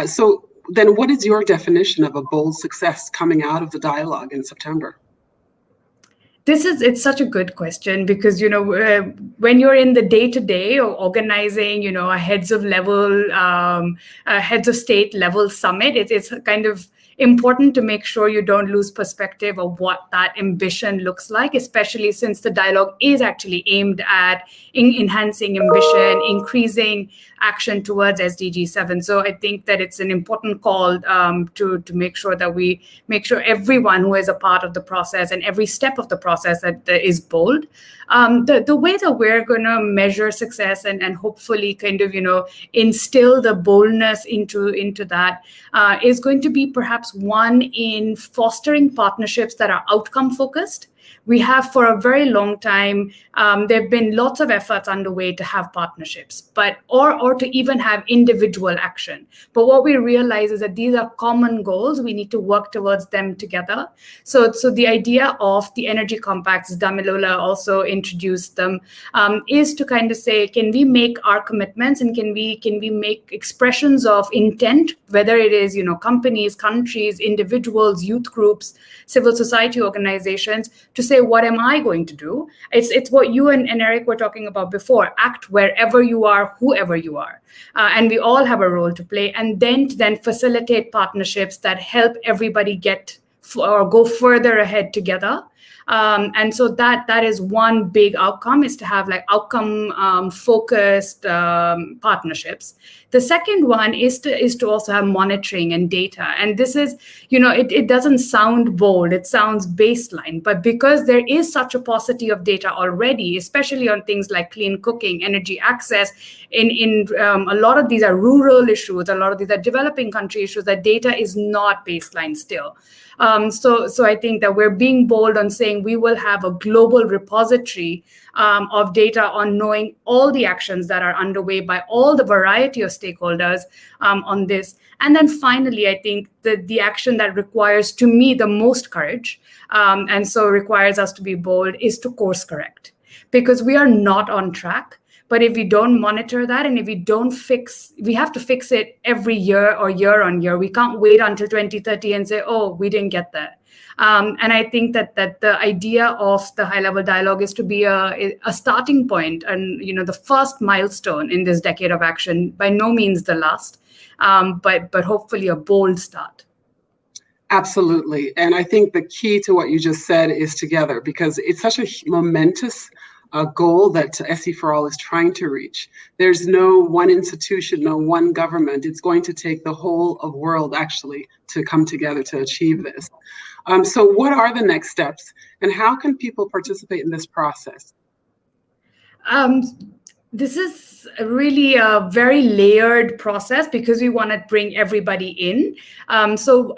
So then what is your definition of a bold success coming out of the dialogue in September? It's such a good question because, when you're in the day-to-day or organizing, a heads of state level summit, it's kind of important to make sure you don't lose perspective of what that ambition looks like, especially since the dialogue is actually aimed at enhancing ambition, increasing action towards SDG 7. So I think that it's an important call to make sure that we make sure everyone who is a part of the process and every step of the process that is bold. The way that we're going to measure success and hopefully kind of, instill the boldness into that is going to be perhaps one in fostering partnerships that are outcome focused We have for a very long time, there have been lots of efforts underway to have partnerships, but or to even have individual action. But what we realize is that these are common goals. We need to work towards them together. So the idea of the energy compacts, Damilola also introduced them, is to kind of say, can we make our commitments and can we make expressions of intent, whether it is, companies, countries, individuals, youth groups, civil society organizations, to say, what am I going to do? It's what you and Eric were talking about before. Act wherever you are, whoever you are. And we all have a role to play. And then facilitate partnerships that help everybody get or go further ahead together. And so that is one big outcome, is to have like outcome focused partnerships. The second one is to also have monitoring and data. And this is, it doesn't sound bold, it sounds baseline, but because there is such a paucity of data already, especially on things like clean cooking, energy access, in a lot of these are rural issues, a lot of these are developing country issues, that data is not baseline still. So I think that we're being bold on saying we will have a global repository of data on knowing all the actions that are underway by all the variety of stakeholders on this. And then finally, I think that the action that requires, to me, the most courage, and so requires us to be bold, is to course correct, because we are not on track. But if we don't monitor that, and if we don't we have to fix it every year or year on year. We can't wait until 2030 and say, oh, we didn't get there. And I think that the idea of the high-level dialogue is to be a starting point and, the first milestone in this decade of action, by no means the last, but hopefully a bold start. Absolutely. And I think the key to what you just said is together, because it's such a momentous goal that SEforAll is trying to reach. There's no one institution, no one government. It's going to take the whole of world actually to come together to achieve this. So what are the next steps, and how can people participate in this process? This is really a very layered process because we want to bring everybody in. So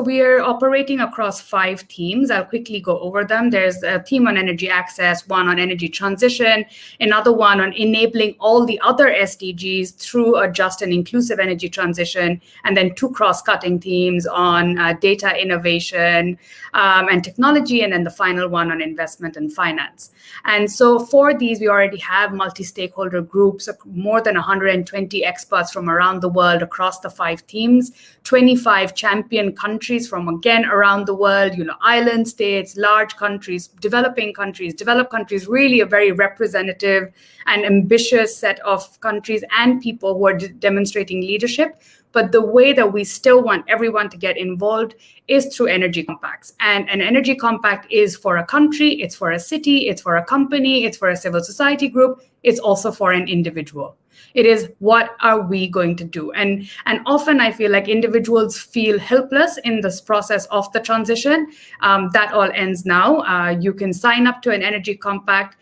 we are operating across 5 teams. I'll quickly go over them. There's a team on energy access, one on energy transition, another one on enabling all the other SDGs through a just and inclusive energy transition, and then 2 cross-cutting teams on data innovation and technology, and then the final one on investment and finance. And so for these, we already have multi-stakeholder groups, more than 120 experts from around the world across the 5 teams, 25 champion countries from, again, around the world, island states, large countries, developing countries, developed countries, really a very representative and ambitious set of countries and people who are demonstrating leadership. But the way that we still want everyone to get involved is through energy compacts. And an energy compact is for a country, it's for a city, it's for a company, it's for a civil society group, it's also for an individual. It is, what are we going to do? And often I feel like individuals feel helpless in this process of the transition. That all ends now. You can sign up to an energy compact.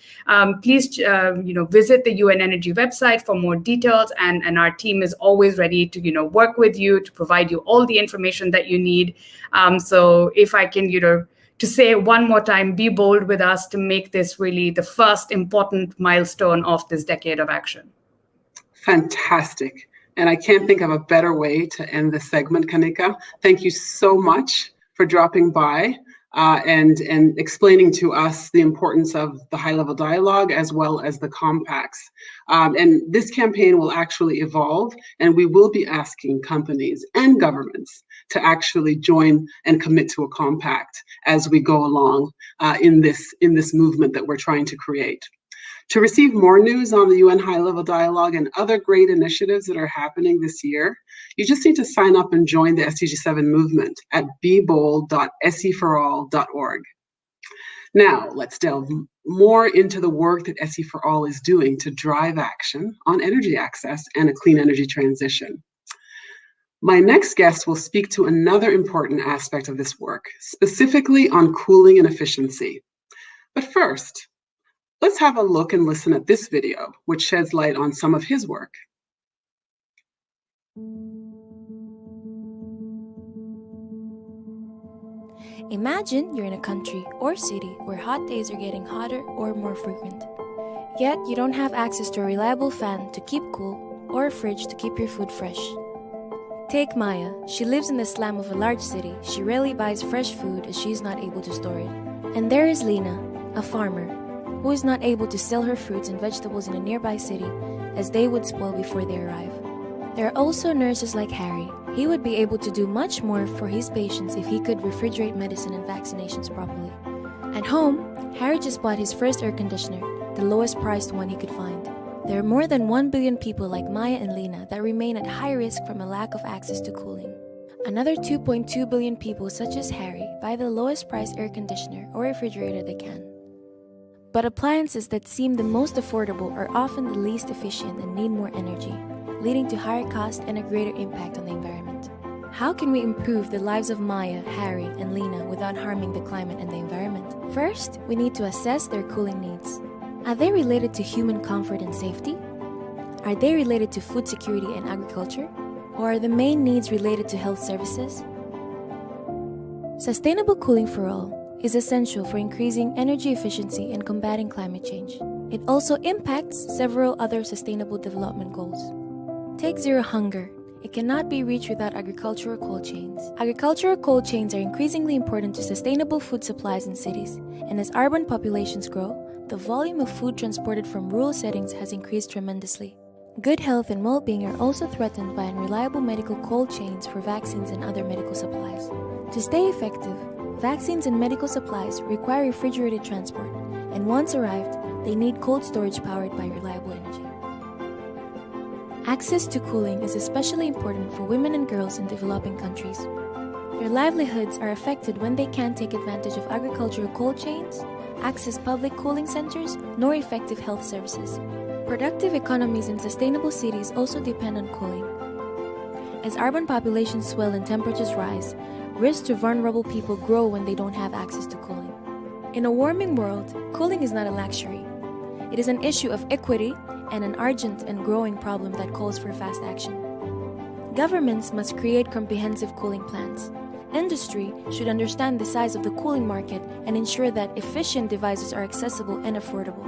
Please, visit the UN Energy website for more details. And our team is always ready to, work with you, to provide you all the information that you need. So if I can, to say one more time, be bold with us to make this really the first important milestone of this decade of action. Fantastic. And I can't think of a better way to end this segment, Kanika. Thank you so much for dropping by and explaining to us the importance of the high-level dialogue as well as the compacts. And this campaign will actually evolve, and we will be asking companies and governments to actually join and commit to a compact as we go along in this movement that we're trying to create. To receive more news on the UN High-Level Dialogue and other great initiatives that are happening this year, you just need to sign up and join the SDG 7 movement at bebold.seforall.org. Now, let's delve more into the work that SEforAll is doing to drive action on energy access and a clean energy transition. My next guest will speak to another important aspect of this work, specifically on cooling and efficiency. But first, let's have a look and listen at this video, which sheds light on some of his work. Imagine you're in a country or city where hot days are getting hotter or more frequent. Yet you don't have access to a reliable fan to keep cool or a fridge to keep your food fresh. Take Maya. She lives in the slum of a large city. She rarely buys fresh food as she is not able to store it. And there is Lena, a farmer, who is not able to sell her fruits and vegetables in a nearby city as they would spoil before they arrive. There are also nurses like Harry. He would be able to do much more for his patients if he could refrigerate medicine and vaccinations properly. At home, Harry just bought his first air conditioner, the lowest priced one he could find. There are more than 1 billion people like Maya and Lena that remain at high risk from a lack of access to cooling. Another 2.2 billion people, such as Harry, buy the lowest priced air conditioner or refrigerator they can. But appliances that seem the most affordable are often the least efficient and need more energy, leading to higher cost and a greater impact on the environment. How can we improve the lives of Maya, Harry, and Lena without harming the climate and the environment? First, we need to assess their cooling needs. Are they related to human comfort and safety? Are they related to food security and agriculture? Or are the main needs related to health services? Sustainable cooling for all is essential for increasing energy efficiency and combating climate change. It also impacts several other sustainable development goals. Take zero hunger. It cannot be reached without agricultural cold chains. Agricultural cold chains are increasingly important to sustainable food supplies in cities, and as urban populations grow, the volume of food transported from rural settings has increased tremendously. Good health and well-being are also threatened by unreliable medical cold chains for vaccines and other medical supplies. To stay effective, vaccines and medical supplies require refrigerated transport, and once arrived, they need cold storage powered by reliable energy. Access to cooling is especially important for women and girls in developing countries. Their livelihoods are affected when they can't take advantage of agricultural cold chains, access public cooling centers, nor effective health services. Productive economies and sustainable cities also depend on cooling. As urban populations swell and temperatures rise, risks to vulnerable people grow when they don't have access to cooling. In a warming world, cooling is not a luxury. It is an issue of equity and an urgent and growing problem that calls for fast action. Governments must create comprehensive cooling plans. Industry should understand the size of the cooling market and ensure that efficient devices are accessible and affordable.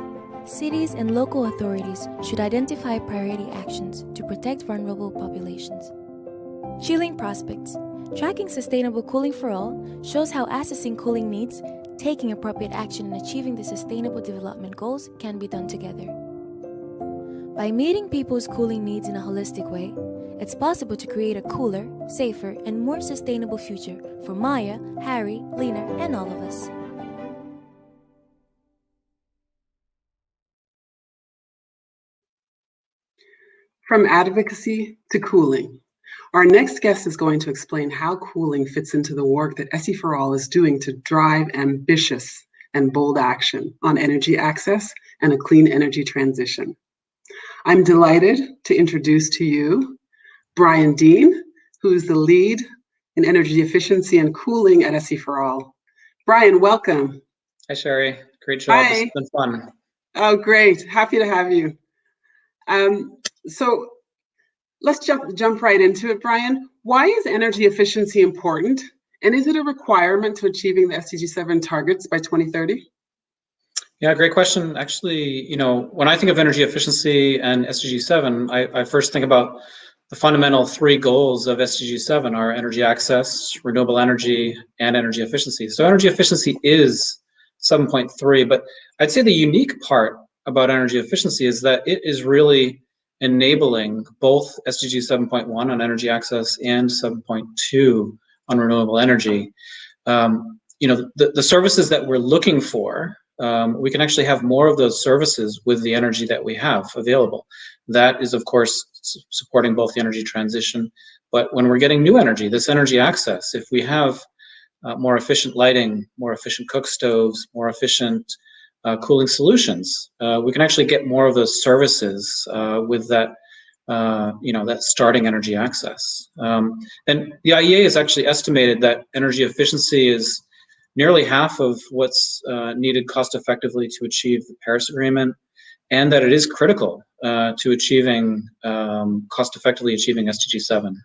Cities and local authorities should identify priority actions to protect vulnerable populations. Chilling prospects. Tracking sustainable cooling for all shows how assessing cooling needs, taking appropriate action, and achieving the sustainable development goals can be done together. By meeting people's cooling needs in a holistic way, it's possible to create a cooler, safer, and more sustainable future for Maya, Harry, Lena, and all of us. From advocacy to cooling. Our next guest is going to explain how cooling fits into the work that SEforALL is doing to drive ambitious and bold action on energy access and a clean energy transition. I'm delighted to introduce to you Brian Dean, who's the lead in energy efficiency and cooling at SEforALL. Brian, welcome. Hi, Sherry. Great job. Hi. It's been fun. Oh, great. Happy to have you. So let's jump right into it, Brian. Why is energy efficiency important? And is it a requirement to achieving the SDG 7 targets by 2030? Yeah, great question. Actually, when I think of energy efficiency and SDG 7, I first think about the fundamental three goals of SDG 7 are energy access, renewable energy, and energy efficiency. So energy efficiency is 7.3, but I'd say the unique part about energy efficiency is that it is really enabling both SDG 7.1 on energy access and 7.2 on renewable energy. The services that we're looking for, we can actually have more of those services with the energy that we have available. That is, of course, supporting both the energy transition, but when we're getting new energy, this energy access, if we have more efficient lighting, more efficient cook stoves, more efficient cooling solutions, we can actually get more of those services with that, that starting energy access. And the IEA has actually estimated that energy efficiency is nearly half of what's needed cost effectively to achieve the Paris Agreement, and that it is critical to achieving cost effectively achieving SDG 7.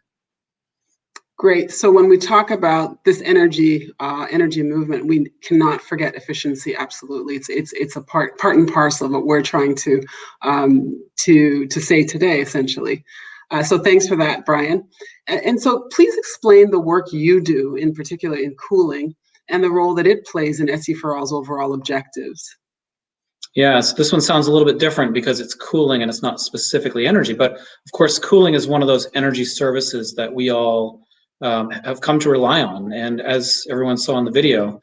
Great. So when we talk about this energy movement, we cannot forget efficiency. Absolutely, it's a part and parcel of what we're trying to say today, essentially. So thanks for that, Brian. And so please explain the work you do, in particular in cooling, and the role that it plays in SEforALL's overall objectives. Yeah, so this one sounds a little bit different because it's cooling and it's not specifically energy. But of course, cooling is one of those energy services that we all have come to rely on. And as everyone saw in the video,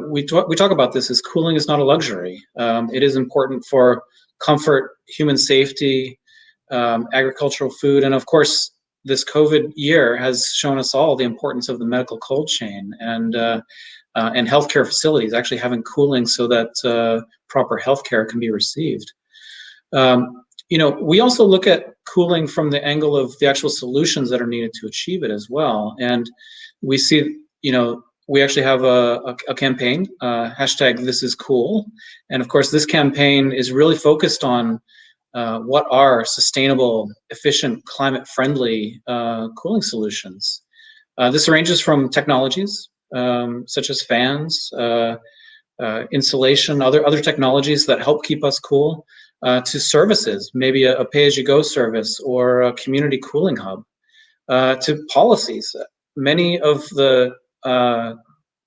we talk about this as cooling is not a luxury. It is important for comfort, human safety, agricultural food, and of course, this COVID year has shown us all the importance of the medical cold chain and healthcare facilities actually having cooling so that proper healthcare can be received. We also look at cooling from the angle of the actual solutions that are needed to achieve it as well. And we see, we actually have a campaign, hashtag This Is Cool. And of course, this campaign is really focused on what are sustainable, efficient, climate-friendly cooling solutions. This ranges from technologies such as fans, insulation, other technologies that help keep us cool, to services, maybe a pay-as-you-go service or a community cooling hub, to policies. Many of the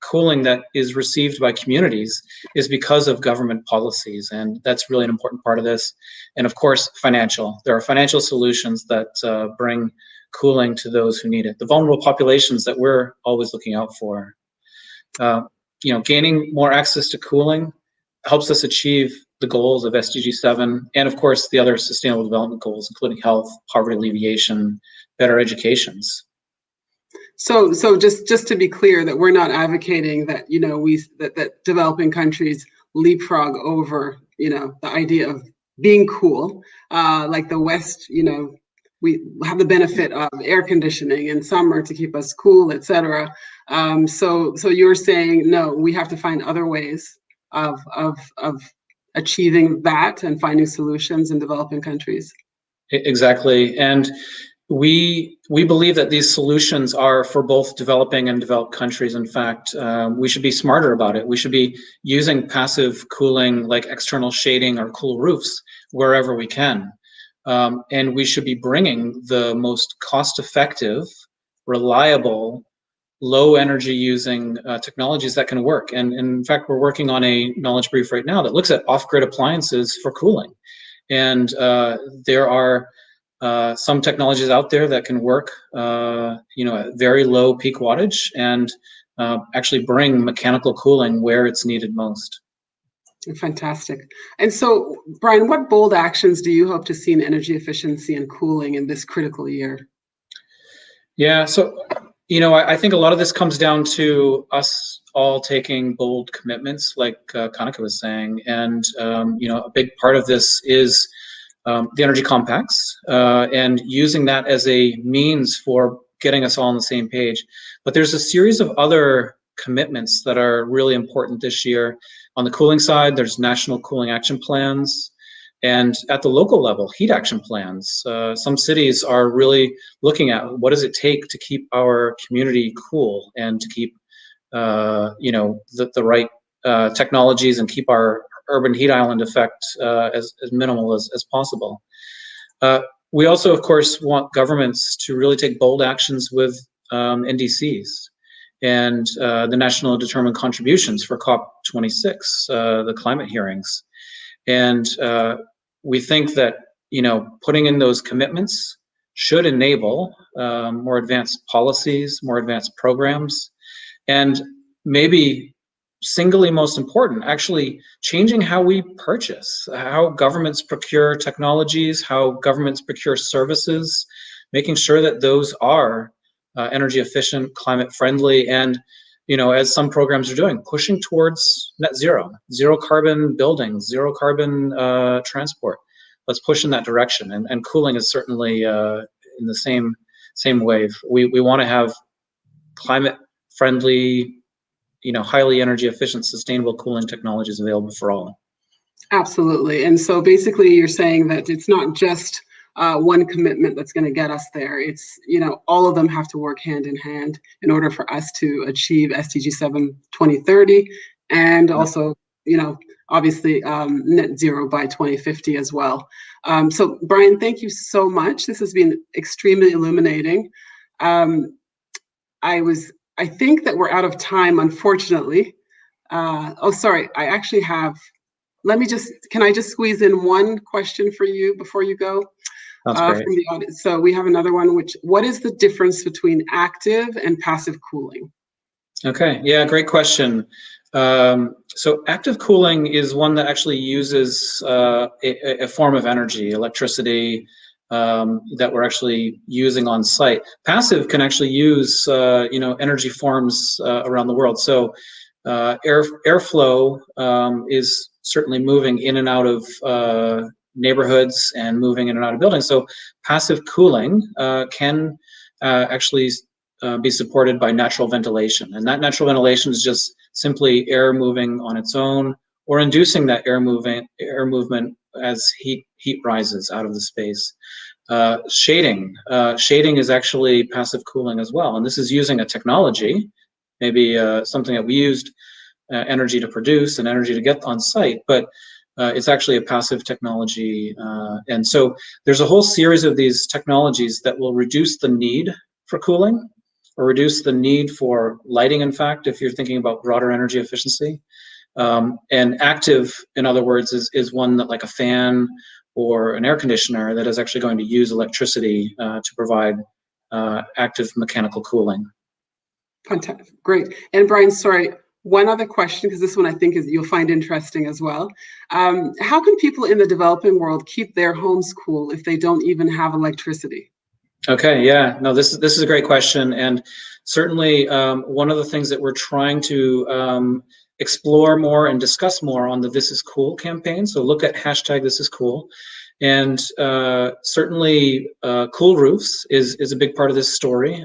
cooling that is received by communities is because of government policies, and that's really an important part of this. And of course, financial. There are financial solutions that bring cooling to those who need it. The vulnerable populations that we're always looking out for. Gaining more access to cooling helps us achieve the goals of SDG 7 and of course the other sustainable development goals, including health, poverty alleviation, better educations. So just to be clear, that we're not advocating that that developing countries leapfrog over the idea of being cool, like the West. We have the benefit of air conditioning in summer to keep us cool, etc. So you're saying no, we have to find other ways of achieving that and finding solutions in developing countries. Exactly, and we believe that these solutions are for both developing and developed countries. In fact, we should be smarter about it. We should be using passive cooling like external shading or cool roofs wherever we can. And we should be bringing the most cost-effective, reliable, low energy using technologies that can work. And in fact, we're working on a knowledge brief right now that looks at off-grid appliances for cooling. And there are some technologies out there that can work at very low peak wattage and actually bring mechanical cooling where it's needed most. Fantastic. And so, Brian, what bold actions do you hope to see in energy efficiency and cooling in this critical year? Yeah, so, I think a lot of this comes down to us all taking bold commitments, like Kanika was saying. And, a big part of this is the energy compacts and using that as a means for getting us all on the same page. But there's a series of other commitments that are really important this year. On the cooling side, there's national cooling action plans, and at the local level, heat action plans. Some cities are really looking at what does it take to keep our community cool and to keep the right technologies and keep our urban heat island effect as minimal as possible. We also, of course, want governments to really take bold actions with NDCs and the national determined contributions for COP26, the climate hearings. And we think that, putting in those commitments should enable more advanced policies, more advanced programs, and maybe singly most important, actually changing how we purchase, how governments procure technologies, how governments procure services, making sure that those are energy efficient, climate friendly, and as some programs are doing, pushing towards net zero carbon buildings, zero carbon transport. Let's push in that direction, and cooling is certainly in the same wave. We want to have climate friendly, highly energy efficient, sustainable cooling technologies available for all. Absolutely. And so basically you're saying that it's not just one commitment that's going to get us there. It's, all of them have to work hand in hand in order for us to achieve SDG 7 2030 and also, obviously net zero by 2050 as well. So Brian, thank you so much. This has been extremely illuminating. I think that we're out of time, unfortunately. Sorry, I actually have, can I just squeeze in one question for you before you go? That's great. From the audience. So we have another one, what is the difference between active and passive cooling? Okay, yeah, great question. So active cooling is one that actually uses a form of energy, electricity, that we're actually using on site. Passive can actually use energy forms around the world. So airflow is certainly moving in and out of neighborhoods and moving in and out of buildings. So passive cooling can actually be supported by natural ventilation, and that natural ventilation is just simply air moving on its own, or inducing that air movement as heat rises out of the space. Shading is actually passive cooling as well, and this is using a technology, maybe something that we used energy to produce and energy to get on site, but it's actually a passive technology. And so there's a whole series of these technologies that will reduce the need for cooling, or reduce the need for lighting, in fact, if you're thinking about broader energy efficiency. And active, in other words, is one that, like a fan or an air conditioner, that is actually going to use electricity to provide active mechanical cooling. Fantastic, great. And Brian, sorry, one other question, because this one I think you'll find interesting as well. How can people in the developing world keep their homes cool if they don't even have electricity? Okay, yeah, no, this is a great question, and certainly one of the things that we're trying to explore more and discuss more on the This Is Cool campaign. So look at hashtag This Is Cool, and certainly cool roofs is a big part of this story.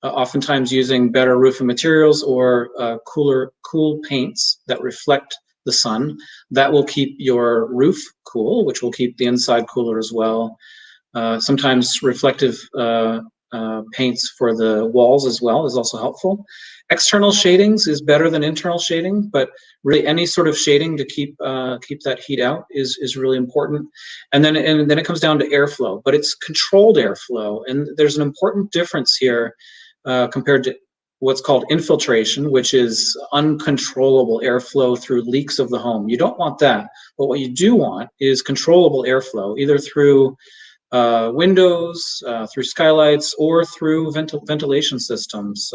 Oftentimes using better roofing materials or cool paints that reflect the sun, that will keep your roof cool, which will keep the inside cooler as well. Sometimes reflective paints for the walls as well is also helpful. External shadings is better than internal shading, but really any sort of shading to keep that heat out is really important. And then it comes down to airflow, but it's controlled airflow, and there's an important difference here compared to what's called infiltration, which is uncontrollable airflow through leaks of the home. You don't want that, but what you do want is controllable airflow, either through windows, through skylights, or through ventilation systems,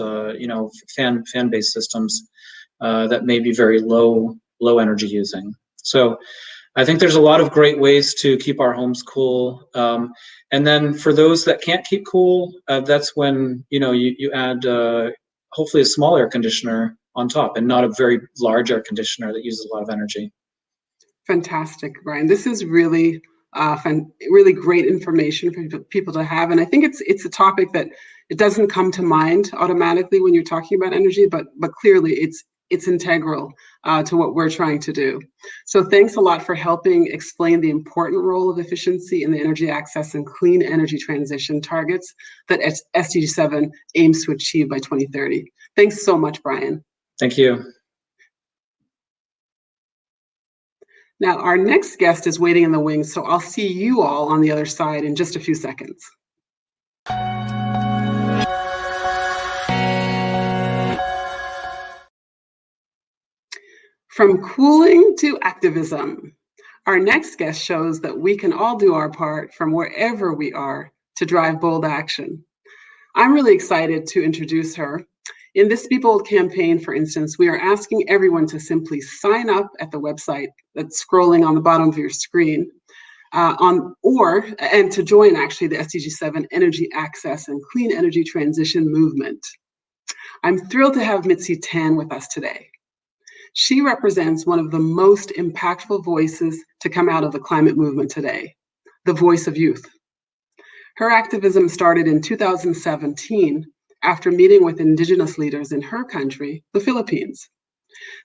fan-based systems that may be very low energy using. So I think there's a lot of great ways to keep our homes cool. And then for those that can't keep cool, that's when you add hopefully a small air conditioner on top, and not a very large air conditioner that uses a lot of energy. Fantastic, Brian. This is really really great information for people to have, and I think it's a topic that it doesn't come to mind automatically when you're talking about energy, but clearly it's integral to what we're trying to do. So thanks a lot for helping explain the important role of efficiency in the energy access and clean energy transition targets that SDG 7 aims to achieve by 2030. Thanks so much, Brian. Thank you. Now, our next guest is waiting in the wings, so I'll see you all on the other side in just a few seconds. From cooling to activism, our next guest shows that we can all do our part from wherever we are to drive bold action. I'm really excited to introduce her. In this Be Bold campaign, for instance, we are asking everyone to simply sign up at the website that's scrolling on the bottom of your screen, and to join actually the SDG 7 Energy Access and Clean Energy Transition movement. I'm thrilled to have Mitzi Tan with us today. She represents one of the most impactful voices to come out of the climate movement today, the voice of youth. Her activism started in 2017 after meeting with indigenous leaders in her country, the Philippines.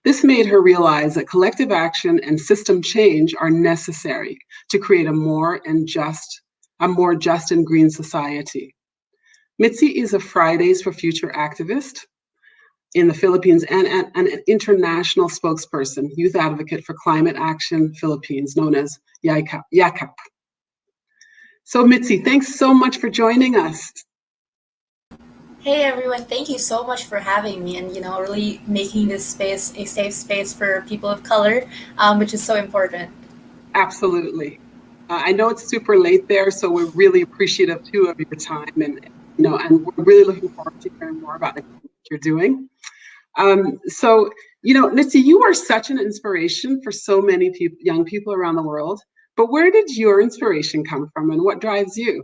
This made her realize that collective action and system change are necessary to create a more and just a more just and green society. Mitzi is a Fridays for Future activist in the Philippines and an international spokesperson, youth advocate for Climate Action Philippines, known as YACAP. So Mitzi, thanks so much for joining us. Hey everyone, thank you so much for having me and really making this space a safe space for people of color, which is so important. Absolutely. I know it's super late there, so we're really appreciative too of your time, and we're really looking forward to hearing more about what you're doing. So Mitzi, you are such an inspiration for so many young people around the world. But where did your inspiration come from, and what drives you?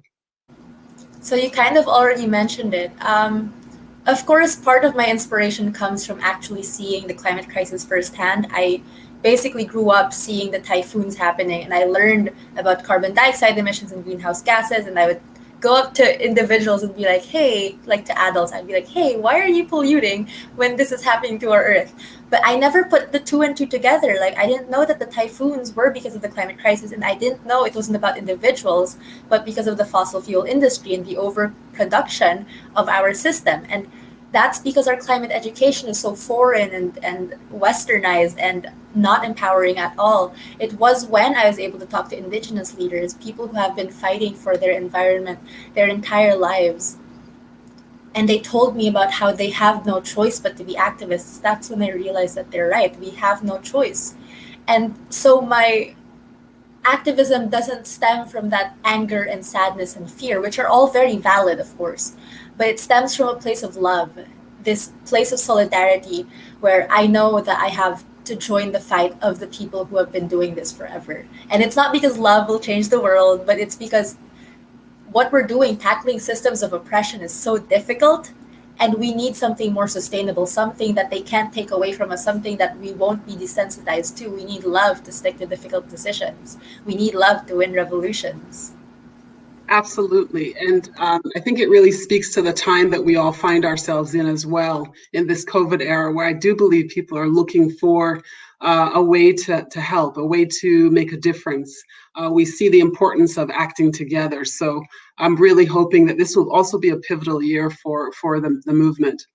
So you kind of already mentioned it. Of course, part of my inspiration comes from actually seeing the climate crisis firsthand. I basically grew up seeing the typhoons happening, and I learned about carbon dioxide emissions and greenhouse gases, and I would go up to individuals and be like, hey, like to adults, I'd be like, hey, why are you polluting when this is happening to our earth? But I never put the two and two together. Like, I didn't know that the typhoons were because of the climate crisis, and I didn't know it wasn't about individuals, but because of the fossil fuel industry and the overproduction of our system. And that's because our climate education is so foreign and westernized and not empowering at all. It was when I was able to talk to indigenous leaders, people who have been fighting for their environment their entire lives. And they told me about how they have no choice but to be activists. That's when I realized that they're right. We have no choice. And so my activism doesn't stem from that anger and sadness and fear, which are all very valid, of course, but it stems from a place of love, this place of solidarity where I know that I have to join the fight of the people who have been doing this forever. And it's not because love will change the world, but it's because what we're doing, tackling systems of oppression, is so difficult, and we need something more sustainable, something that they can't take away from us, something that we won't be desensitized to. We need love to stick to difficult decisions. We need love to win revolutions. Absolutely. And I think it really speaks to the time that we all find ourselves in as well, in this COVID era, where I do believe people are looking for a way to help, a way to make a difference. We see the importance of acting together. So I'm really hoping that this will also be a pivotal year for the movement.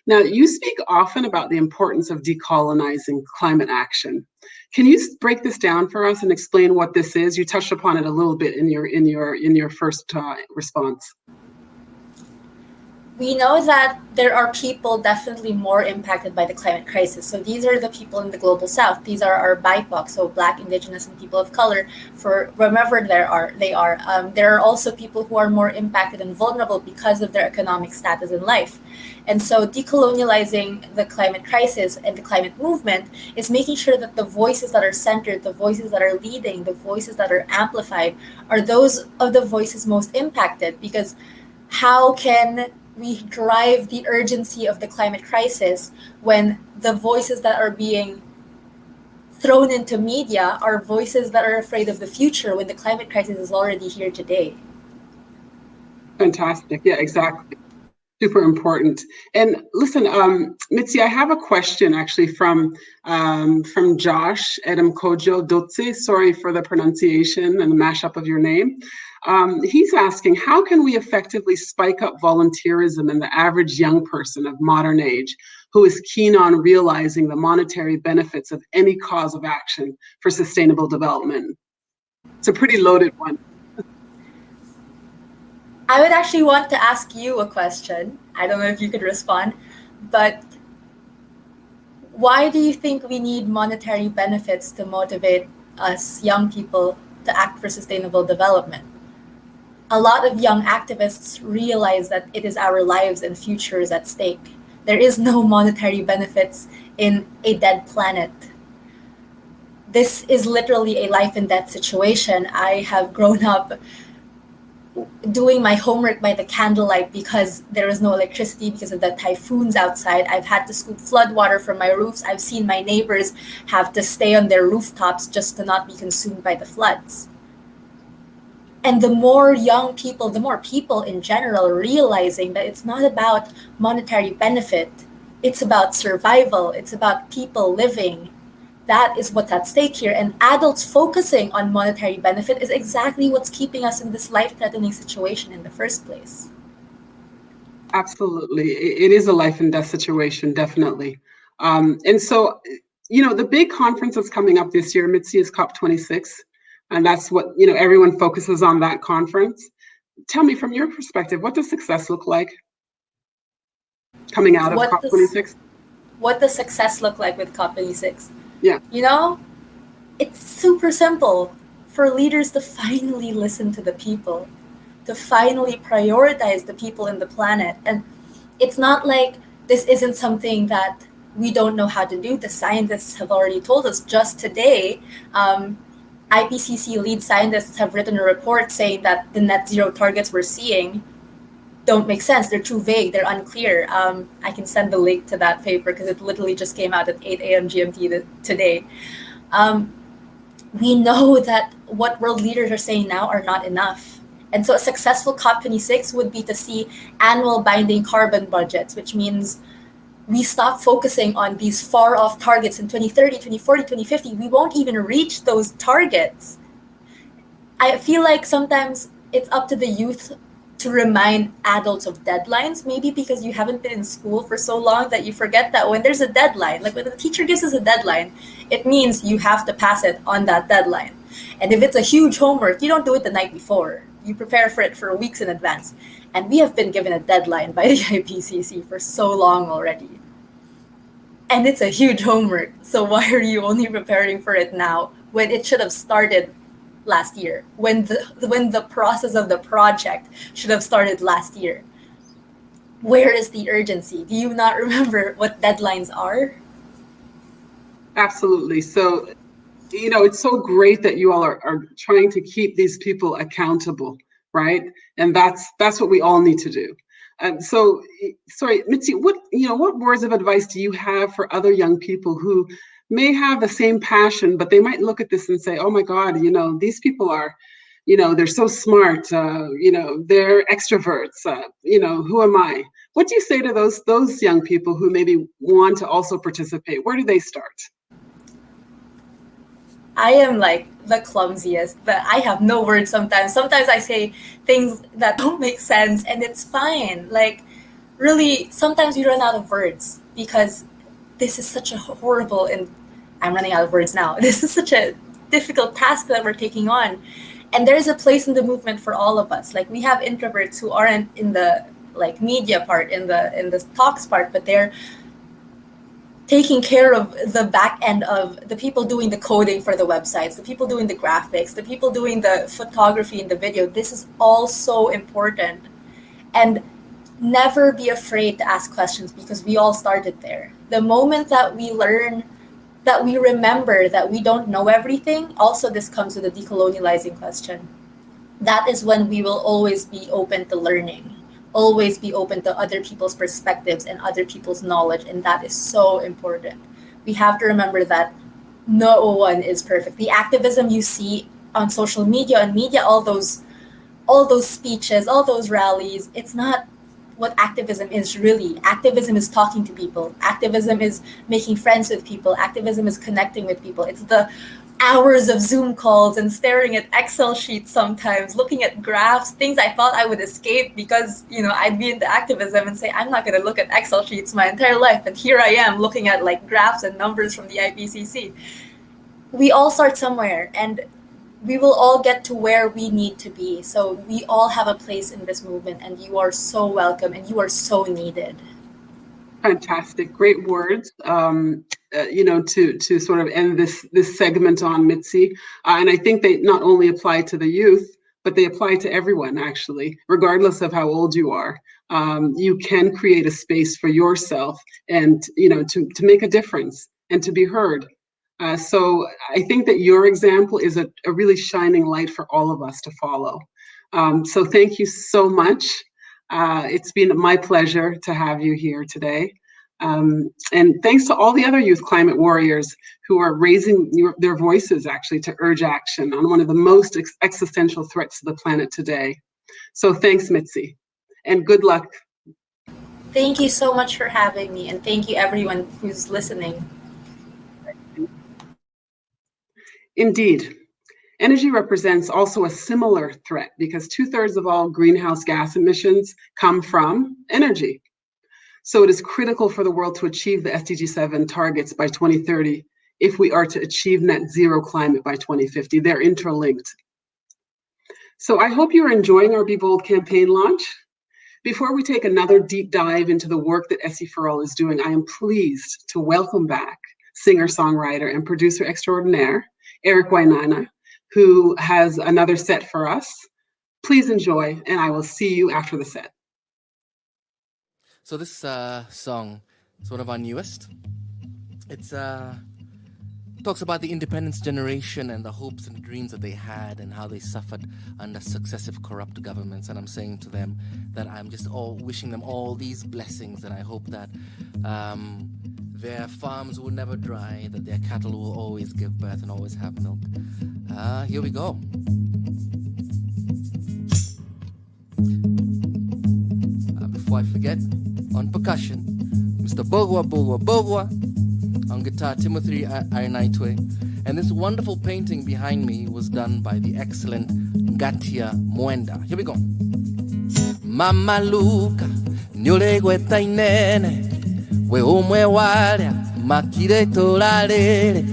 Now, you speak often about the importance of decolonizing climate action. Can you break this down for us and explain what this is? You touched upon it a little bit in your first response. We know that there are people definitely more impacted by the climate crisis. So these are the people in the global south. These are our BIPOC, so Black, Indigenous, and people of color, for wherever they are. There are also people who are more impacted and vulnerable because of their economic status in life. And so decolonializing the climate crisis and the climate movement is making sure that the voices that are centered, the voices that are leading, the voices that are amplified are those of the voices most impacted. Because how can we drive the urgency of the climate crisis when the voices that are being thrown into media are voices that are afraid of the future when the climate crisis is already here today? Fantastic. Yeah, exactly. Super important. And listen, Mitzi, I have a question actually from Josh Edemkojo Dotse. Sorry for the pronunciation and the mashup of your name. He's asking, how can we effectively spike up volunteerism in the average young person of modern age who is keen on realizing the monetary benefits of any cause of action for sustainable development? It's a pretty loaded one. I would actually want to ask you a question. I don't know if you could respond, but why do you think we need monetary benefits to motivate us young people to act for sustainable development? A lot of young activists realize that it is our lives and futures at stake. There is no monetary benefits in a dead planet. This is literally a life and death situation. I have grown up doing my homework by the candlelight because there is no electricity because of the typhoons outside. I've had to scoop flood water from my roofs. I've seen my neighbors have to stay on their rooftops just to not be consumed by the floods. And the more young people, the more people in general realizing that it's not about monetary benefit, it's about survival, it's about people living, That is what's at stake here. And adults focusing on monetary benefit is exactly what's keeping us in this life-threatening situation in the first place. Absolutely. It is a life and death situation, definitely. And so, the big conference that's coming up this year, Mitzi, is COP26. And that's what, everyone focuses on, that conference. Tell me, from your perspective, what does success look like coming out of COP26? What does success look like with COP26? Yeah. It's super simple for leaders to finally listen to the people, to finally prioritize the people in the planet. And it's not like this isn't something that we don't know how to do. The scientists have already told us. Just today, IPCC lead scientists have written a report saying that the net zero targets we're seeing don't make sense. They're too vague. They're unclear. I can send the link to that paper because it literally just came out at 8 a.m. GMT today. We know that what world leaders are saying now are not enough. And so a successful COP26 would be to see annual binding carbon budgets, which means we stop focusing on these far off targets in 2030, 2040, 2050. We won't even reach those targets. I feel like sometimes it's up to the youth to remind adults of deadlines, maybe because you haven't been in school for so long that you forget that when there's a deadline, like when the teacher gives us a deadline, it means you have to pass it on that deadline. And if it's a huge homework, you don't do it the night before. You prepare for it for weeks in advance. And we have been given a deadline by the IPCC for so long already. And it's a huge homework. So why are you only preparing for it now when it should have started last year, when the process of the project should have started last year? Where is the urgency? Do you not remember what deadlines are? Absolutely. So, it's so great that you all are trying to keep these people accountable, right? And that's what we all need to do. So, sorry, Mitzi, what words of advice do you have for other young people who may have the same passion, but they might look at this and say, oh my God, these people are, they're so smart, they're extroverts, who am I? What do you say to those young people who maybe want to also participate? Where do they start? I am like the clumsiest, but I have no words sometimes. Sometimes I say things that don't make sense and it's fine. Like, really, sometimes we run out of words because this is such a horrible, and I'm running out of words now. This is such a difficult task that we're taking on. And there's a place in the movement for all of us. Like, we have introverts who aren't in the media part, in the talks part, but they're taking care of the back end of the people doing the coding for the websites, the people doing the graphics, the people doing the photography and the video. This is all so important. And never be afraid to ask questions because we all started there. The moment that we learn, that we remember that we don't know everything, also this comes with a decolonializing question. That is when we will always be open to learning, always be open to other people's perspectives and other people's knowledge, and that is so important. We have to remember that no one is perfect. The activism you see on social media and media, all those speeches, all those rallies, it's not what activism is really. Activism is talking to people. Activism is making friends with people. Activism is connecting with people. It's the hours of Zoom calls and staring at Excel sheets sometimes, looking at graphs, things I thought I would escape because, I'd be into activism and say, I'm not going to look at Excel sheets my entire life. And here I am looking at graphs and numbers from the IPCC. We all start somewhere and we will all get to where we need to be. So we all have a place in this movement and you are so welcome and you are so needed. Fantastic, great words. To sort of end this segment on, Mitzi, and I think they not only apply to the youth, but they apply to everyone actually, regardless of how old you are. You can create a space for yourself, and to make a difference and to be heard. So I think that your example is a really shining light for all of us to follow. So thank you so much. It's been my pleasure to have you here today. And thanks to all the other youth climate warriors who are raising their voices actually to urge action on one of the most existential threats to the planet today. So thanks, Mitzi, and good luck. Thank you so much for having me, and thank you everyone who's listening. Indeed, energy represents also a similar threat because 2/3 of all greenhouse gas emissions come from energy. So it is critical for the world to achieve the SDG 7 targets by 2030 if we are to achieve net zero climate by 2050. They're interlinked. So I hope you're enjoying our Be Bold campaign launch. Before we take another deep dive into the work that SEforALL is doing, I am pleased to welcome back singer-songwriter and producer extraordinaire, Eric Wainaina, who has another set for us. Please enjoy, and I will see you after the set. So this song is one of our newest. It's talks about the independence generation and the hopes and dreams that they had and how they suffered under successive corrupt governments. And I'm saying to them that I'm just wishing them all these blessings, and I hope that their farms will never dry, that their cattle will always give birth and always have milk. Here we go. Before I forget, on percussion, Mr. Bogwa. On guitar, Timothy Arinaitwe. And this wonderful painting behind me was done by the excellent Ngatia Mwenda. Here we go. Mama Luka, nyulegwe tainene, we umwe walia, makire tolalele.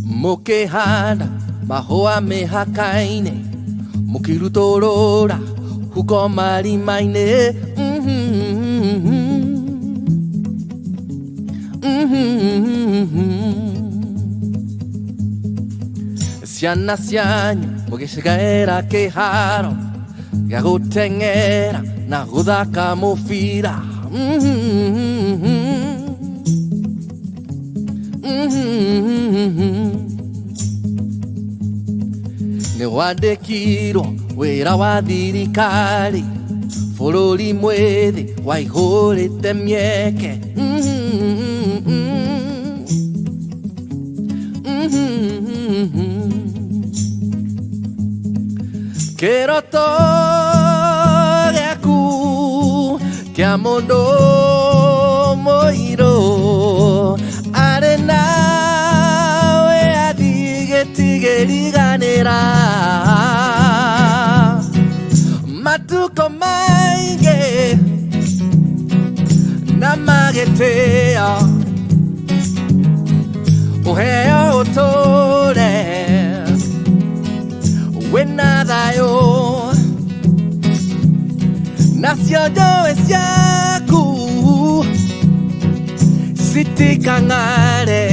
Mokehanda, mahoa mehakaine, Mukirutolora, hukomari maine. Siana sianyo, mugeshigera keharo, gagutengera, na gudaka mufira. Newadekirwo wera wa thirikari, bũrũri mwĩthĩ waihũrĩte mĩeke. Kĩroto gĩaku kĩa mũndũ mũirũ arĩ nawe athigĩtigĩriganĩra. Matuko maingĩ na magĩtĩo, ũheo ũtũre wĩna thayũ, nacio njũĩ ciaku citikang'are,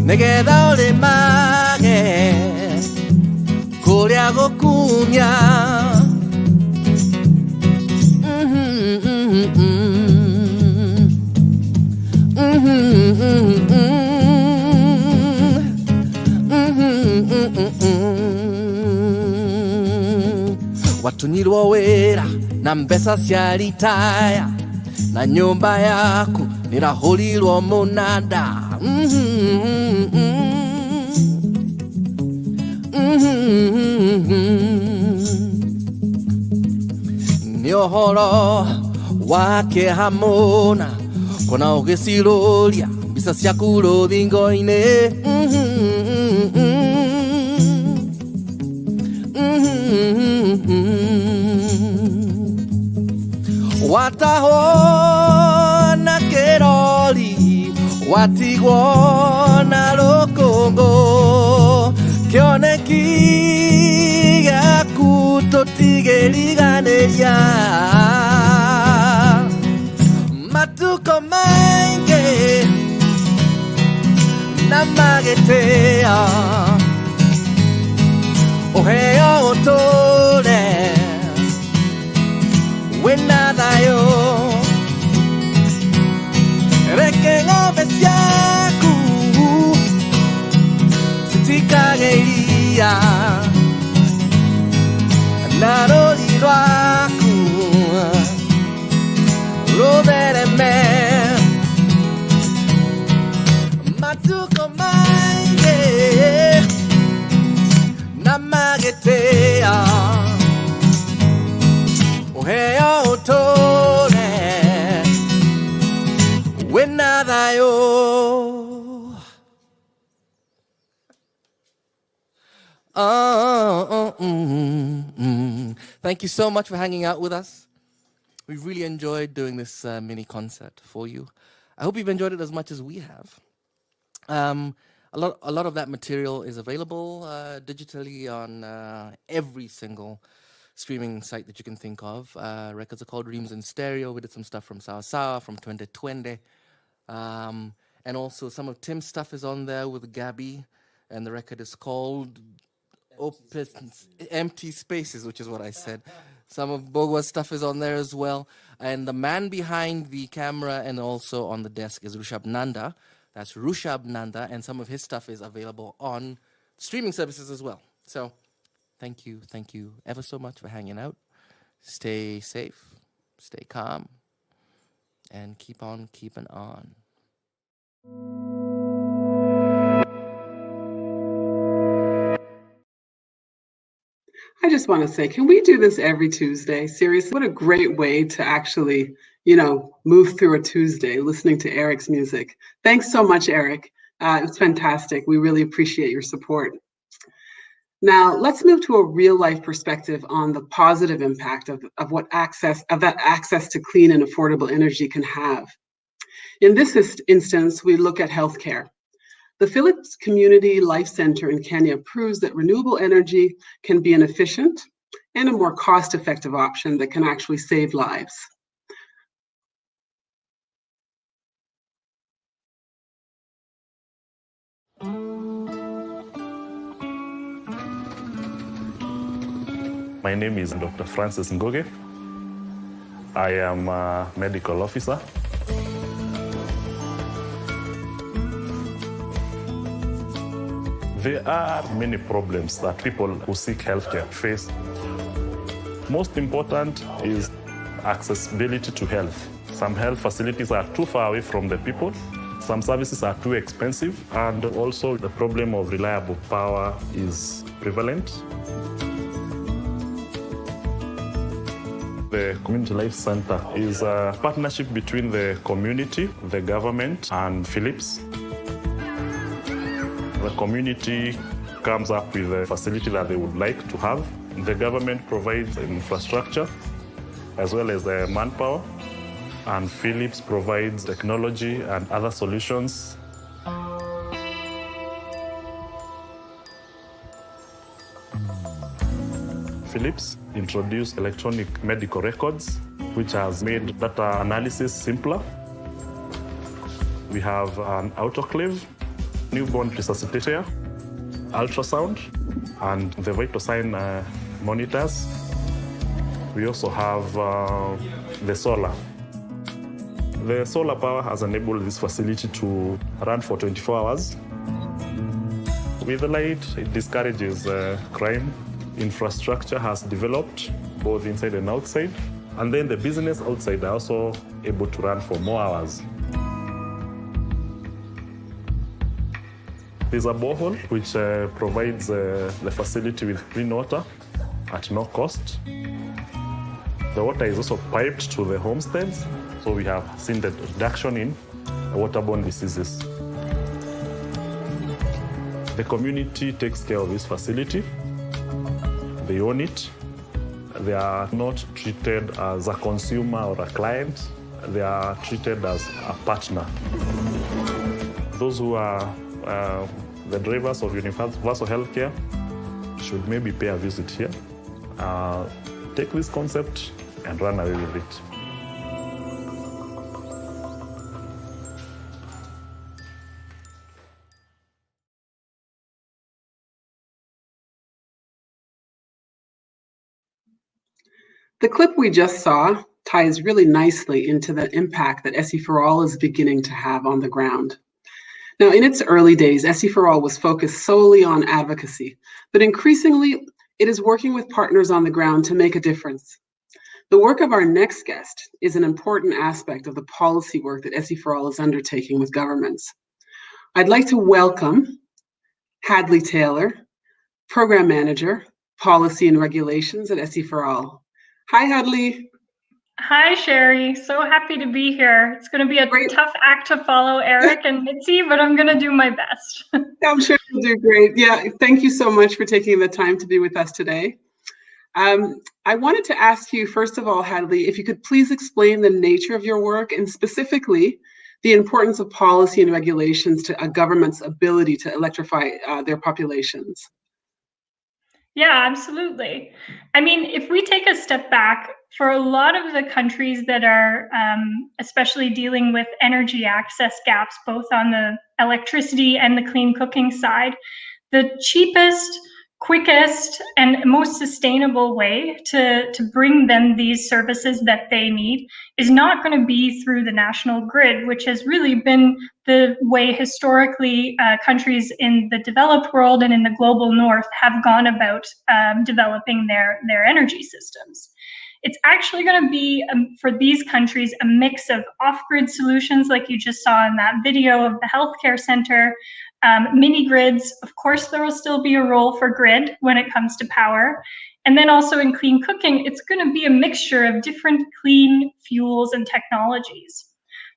nĩgetha ũrĩmage kũrĩa gũkumia. Watunyirwo wĩra na mbeca cia ritaya, na nyũmba yaku nĩrahũrirwo mũnanda. Nĩ ũhoro wa kĩeha mũna kuona ũgĩcirũria mbica ciaku rũthingo-inĩ. Watahwo na kĩrori, watigwo na rũkũngũ, kĩoneki gĩaku tũtigĩriganĩria. Matuko maingĩ na magĩtĩo, ũheo ũtũre wĩna thayũ, reke ng'ombe ciaku citikage iria, na rũri rwaku rũthereme. Matuko maingĩ na magĩtĩo, Oh. Thank you so much for hanging out with us. We really enjoyed doing this mini concert for you. I hope you've enjoyed it as much as we have. A lot of that material is available digitally on every single streaming site that you can think of. Records are called Dreams in Stereo. We did some stuff from Sawa Sawa from 2020. And also some of Tim's stuff is on there with Gabby. And the record is called Empty Spaces, which is what I said. Some of Bogwa's stuff is on there as well. And the man behind the camera and also on the desk is Rushabh Nanda. That's Rushabh Nanda. And some of his stuff is available on streaming services as well. So thank you ever so much for hanging out. Stay safe, stay calm, and keep on keeping on. I just want to say, can we do this every Tuesday? Seriously, what a great way to actually, move through a Tuesday listening to Eric's music. Thanks so much, Eric. It's fantastic. We really appreciate your support. Now, let's move to a real life perspective on the positive impact of that access to clean and affordable energy can have. In this instance, we look at healthcare. The Philips Community Life Center in Kenya proves that renewable energy can be an efficient and a more cost-effective option that can actually save lives. My name is Dr. Francis Ngoge. I am a medical officer. There are many problems that people who seek healthcare face. Most important is accessibility to health. Some health facilities are too far away from the people. Some services are too expensive. And also the problem of reliable power is prevalent. The Community Life Center is a partnership between the community, the government, and Philips. The community comes up with a facility that they would like to have. The government provides infrastructure as well as the manpower, and Philips provides technology and other solutions. Philips introduced electronic medical records, which has made data analysis simpler. We have an autoclave, newborn resuscitator, ultrasound, and the vital sign monitors. We also have the solar. The solar power has enabled this facility to run for 24 hours. With the light, it discourages crime. Infrastructure has developed both inside and outside. And then the business outside are also able to run for more hours. There's a borehole which provides the facility with clean water at no cost. The water is also piped to the homesteads, so we have seen the reduction in waterborne diseases. The community takes care of this facility. They own it. They are not treated as a consumer or a client. They are treated as a partner. Those who are the drivers of universal healthcare should maybe pay a visit here. Take this concept and run away with it. The clip we just saw ties really nicely into the impact that SEforALL is beginning to have on the ground. Now, in its early days, SEforALL was focused solely on advocacy, but increasingly, it is working with partners on the ground to make a difference. The work of our next guest is an important aspect of the policy work that SEforALL is undertaking with governments. I'd like to welcome Hadley Taylor, Program Manager, Policy and Regulations at SEforALL. Hi, Hadley. Hi, Sherry. So happy to be here. It's going to be a tough act to follow, Eric and Mitzi, but I'm going to do my best. I'm sure you'll do great. Yeah, thank you so much for taking the time to be with us today. I wanted to ask you, first of all, Hadley, if you could please explain the nature of your work and specifically the importance of policy and regulations to a government's ability to electrify their populations. Yeah, absolutely. I mean, if we take a step back, for a lot of the countries that are especially dealing with energy access gaps, both on the electricity and the clean cooking side, the cheapest, quickest, and most sustainable way to bring them these services that they need is not going to be through the national grid, which has really been the way historically countries in the developed world and in the global north have gone about developing their energy systems. It's actually going to be, for these countries, a mix of off-grid solutions like you just saw in that video of the healthcare center, mini grids. Of course, there will still be a role for grid when it comes to power. And then also in clean cooking, it's going to be a mixture of different clean fuels and technologies.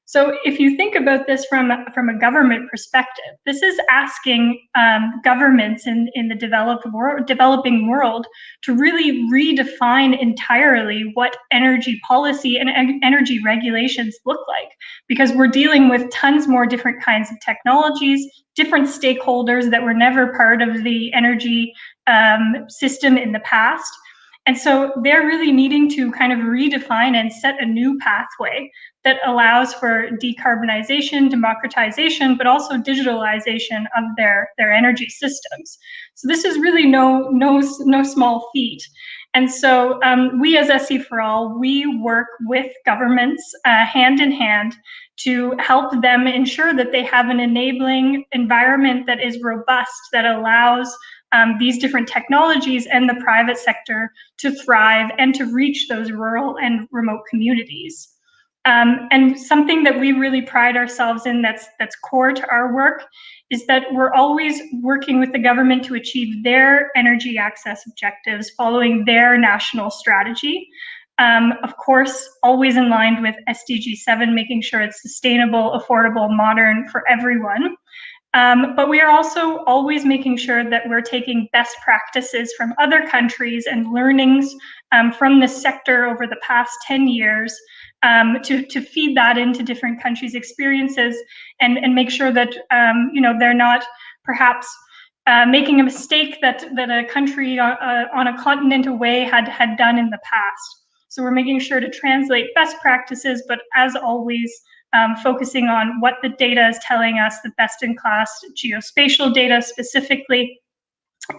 So if you think about this from a government perspective, this is asking governments in the developing world to really redefine entirely what energy policy and energy regulations look like, because we're dealing with tons more different kinds of technologies, different stakeholders that were never part of the energy system in the past. And so they're really needing to kind of redefine and set a new pathway that allows for decarbonization, democratization, but also digitalization of their energy systems. So this is really no small feat. And so we as SEforALL, we work with governments hand in hand to help them ensure that they have an enabling environment that is robust, that allows these different technologies and the private sector to thrive and to reach those rural and remote communities. And something that we really pride ourselves in that's core to our work is that we're always working with the government to achieve their energy access objectives following their national strategy. Of course, always in line with SDG 7, making sure it's sustainable, affordable, modern for everyone. But we are also always making sure that we're taking best practices from other countries and learnings from this sector over the past 10 years to feed that into different countries' experiences and make sure that they're not perhaps making a mistake that a country on a continent away had done in the past. So we're making sure to translate best practices, but as always, focusing on what the data is telling us, the best-in-class geospatial data specifically.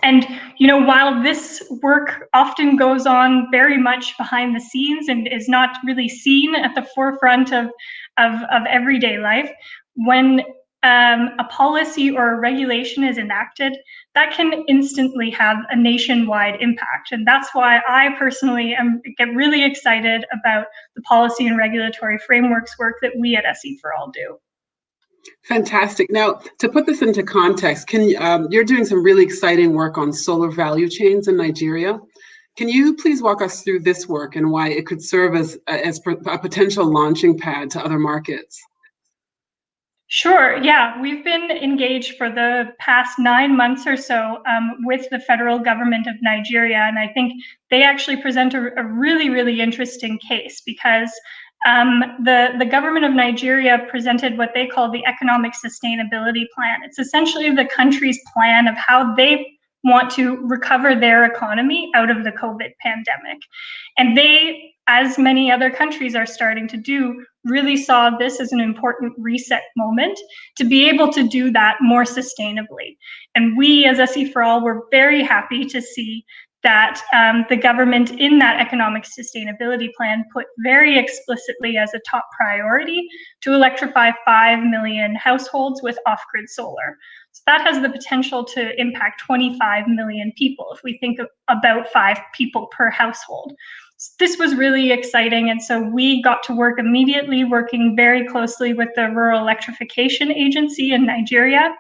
And while this work often goes on very much behind the scenes and is not really seen at the forefront of everyday life, when a policy or a regulation is enacted, that can instantly have a nationwide impact. And that's why I personally get really excited about the policy and regulatory frameworks work that we at SEforALL do. Fantastic. Now, to put this into context, you're doing some really exciting work on solar value chains in Nigeria. Can you please walk us through this work and why it could serve as a potential launching pad to other markets? Sure. Yeah, we've been engaged for the past 9 months or so with the federal government of Nigeria, and I think they actually present a really, really interesting case because the government of Nigeria presented what they call the Economic Sustainability Plan. It's essentially the country's plan of how they want to recover their economy out of the COVID pandemic. And they, as many other countries are starting to do, really saw this as an important reset moment to be able to do that more sustainably. And we as SEforALL were very happy to see that the government in that economic sustainability plan put very explicitly as a top priority to electrify 5 million households with off-grid solar. So that has the potential to impact 25 million people if we think of about 5 people per household. So this was really exciting, and so we got to work immediately, working very closely with the Rural Electrification Agency in Nigeria.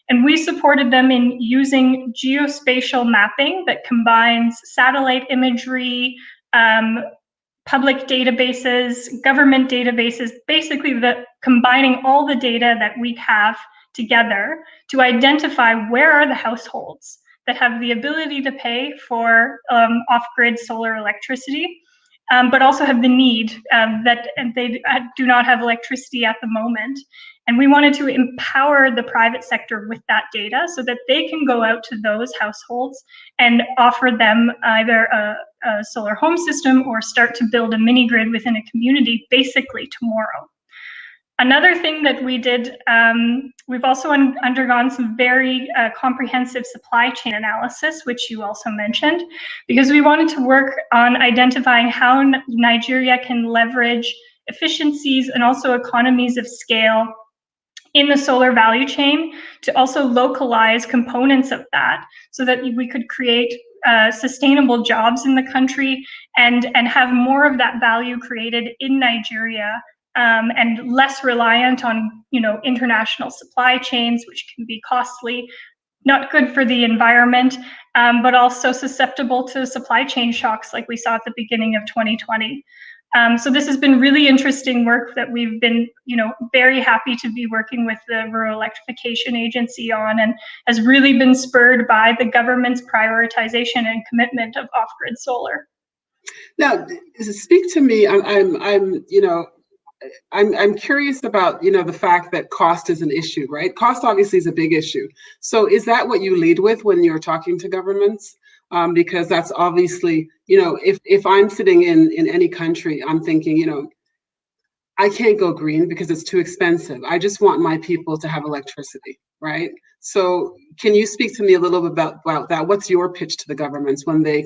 And we supported them in using geospatial mapping that combines satellite imagery, public databases, government databases, basically combining all the data that we have together to identify where are the households that have the ability to pay for off-grid solar electricity, but also have the need that they do not have electricity at the moment. And we wanted to empower the private sector with that data so that they can go out to those households and offer them either a solar home system or start to build a mini grid within a community basically tomorrow. Another thing that we did, we've also undergone some very comprehensive supply chain analysis, which you also mentioned, because we wanted to work on identifying how Nigeria can leverage efficiencies and also economies of scale in the solar value chain to also localize components of that so that we could create sustainable jobs in the country and have more of that value created in Nigeria and less reliant on international supply chains, which can be costly, not good for the environment, but also susceptible to supply chain shocks like we saw at the beginning of 2020. So this has been really interesting work that we've been, very happy to be working with the Rural Electrification Agency on, and has really been spurred by the government's prioritization and commitment of off-grid solar. Now, speak to me. I'm curious about the fact that cost is an issue, right? Cost obviously is a big issue. So is that what you lead with when you're talking to governments? Because that's obviously, if I'm sitting in any country, I'm thinking, I can't go green because it's too expensive. I just want my people to have electricity, right? So can you speak to me a little bit about that? What's your pitch to the governments when they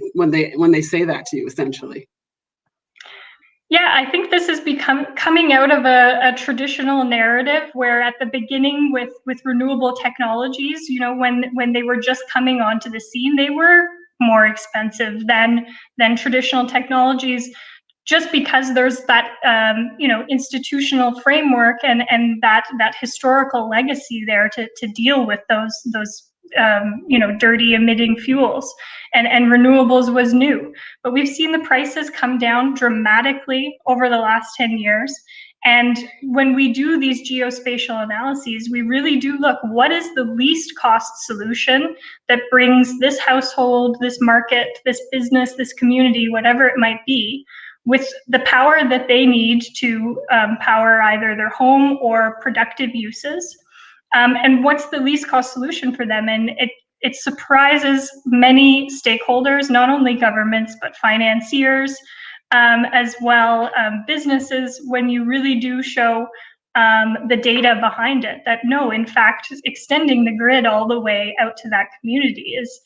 say that to you, essentially? Yeah, I think this is coming out of a traditional narrative where at the beginning with renewable technologies, when they were just coming onto the scene, they were more expensive than traditional technologies, just because there's that institutional framework and that historical legacy there to deal with those dirty emitting fuels, and renewables was new. But we've seen the prices come down dramatically over the last 10 years. And when we do these geospatial analyses, we really do look, what is the least cost solution that brings this household, this market, this business, this community, whatever it might be, with the power that they need to power either their home or productive uses. And what's the least cost solution for them? And it surprises many stakeholders, not only governments, but financiers, as well, businesses, when you really do show the data behind it, that no, in fact, extending the grid all the way out to that community is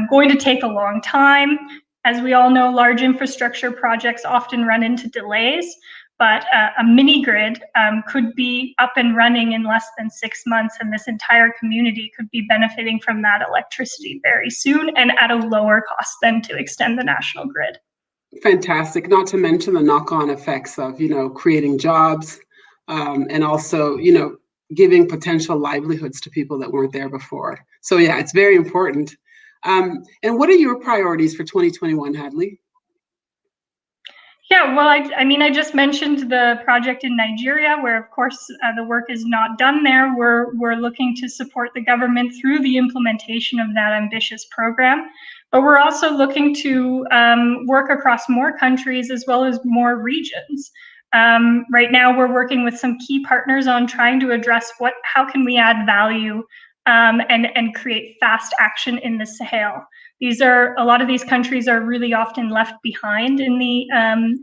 going to take a long time. As we all know, large infrastructure projects often run into delays, but a mini grid could be up and running in less than 6 months, and this entire community could be benefiting from that electricity very soon and at a lower cost than to extend the national grid. Fantastic. Not to mention the knock-on effects of, creating jobs and also, giving potential livelihoods to people that weren't there before. So yeah, it's very important. And what are your priorities for 2021, Hadley? Yeah, well, I just mentioned the project in Nigeria, where of course the work is not done there. We're looking to support the government through the implementation of that ambitious program, but we're also looking to work across more countries as well as more regions. Right now, we're working with some key partners on trying to address how can we add value and create fast action in the Sahel. A lot of these countries are really often left behind in the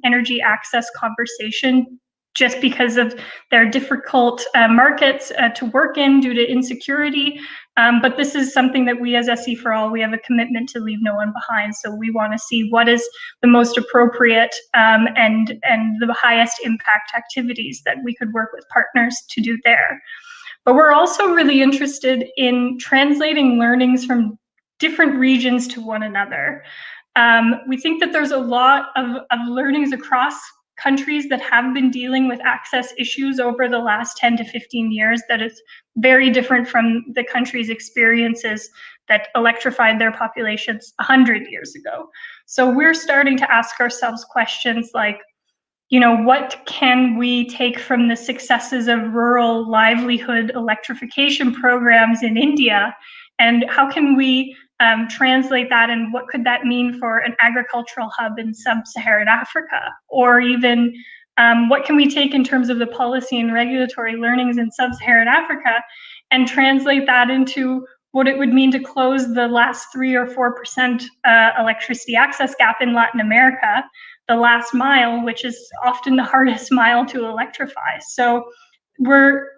energy access conversation just because of their difficult markets to work in due to insecurity. But this is something that we as SEforALL, we have a commitment to leave no one behind. So we want to see what is the most appropriate and the highest impact activities that we could work with partners to do there. But we're also really interested in translating learnings from different regions to one another. We think that there's a lot of learnings across countries that have been dealing with access issues over the last 10 to 15 years that is very different from the country's experiences that electrified their populations 100 years ago. So we're starting to ask ourselves questions like, what can we take from the successes of rural livelihood electrification programs in India, and how can we translate that, and what could that mean for an agricultural hub in sub-Saharan Africa? Or even what can we take in terms of the policy and regulatory learnings in sub-Saharan Africa and translate that into what it would mean to close the last 3 or 4% electricity access gap in Latin America, the last mile, which is often the hardest mile to electrify. So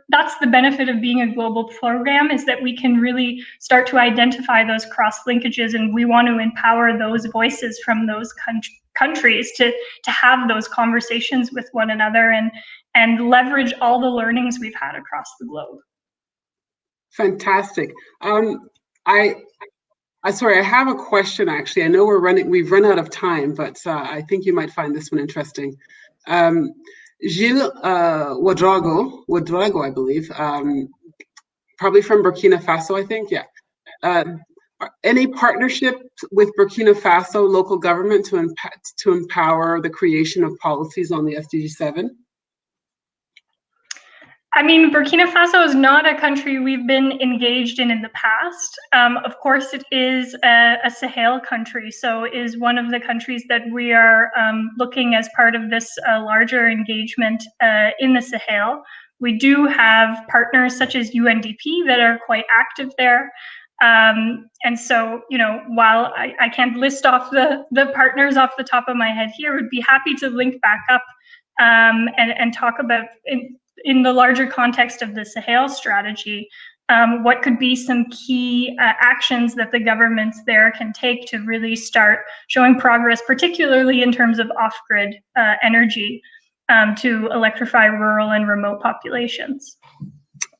that's the benefit of being a global program, is that we can really start to identify those cross linkages, and we want to empower those voices from those countries to have those conversations with one another and leverage all the learnings we've had across the globe. Fantastic. Sorry, I have a question actually. I know we've run out of time, but I think you might find this one interesting. Gilles Ouedraogo, I believe, probably from Burkina Faso, I think, yeah. Any partnership with Burkina Faso local government to empower the creation of policies on the SDG 7? I mean, Burkina Faso is not a country we've been engaged in the past. Of course, it is a Sahel country, so is one of the countries that we are looking as part of this larger engagement in the Sahel. We do have partners such as UNDP that are quite active there. And so, while I can't list off the partners off the top of my head here, would be happy to link back up and talk about in the larger context of the Sahel strategy, what could be some key actions that the governments there can take to really start showing progress, particularly in terms of off-grid energy to electrify rural and remote populations.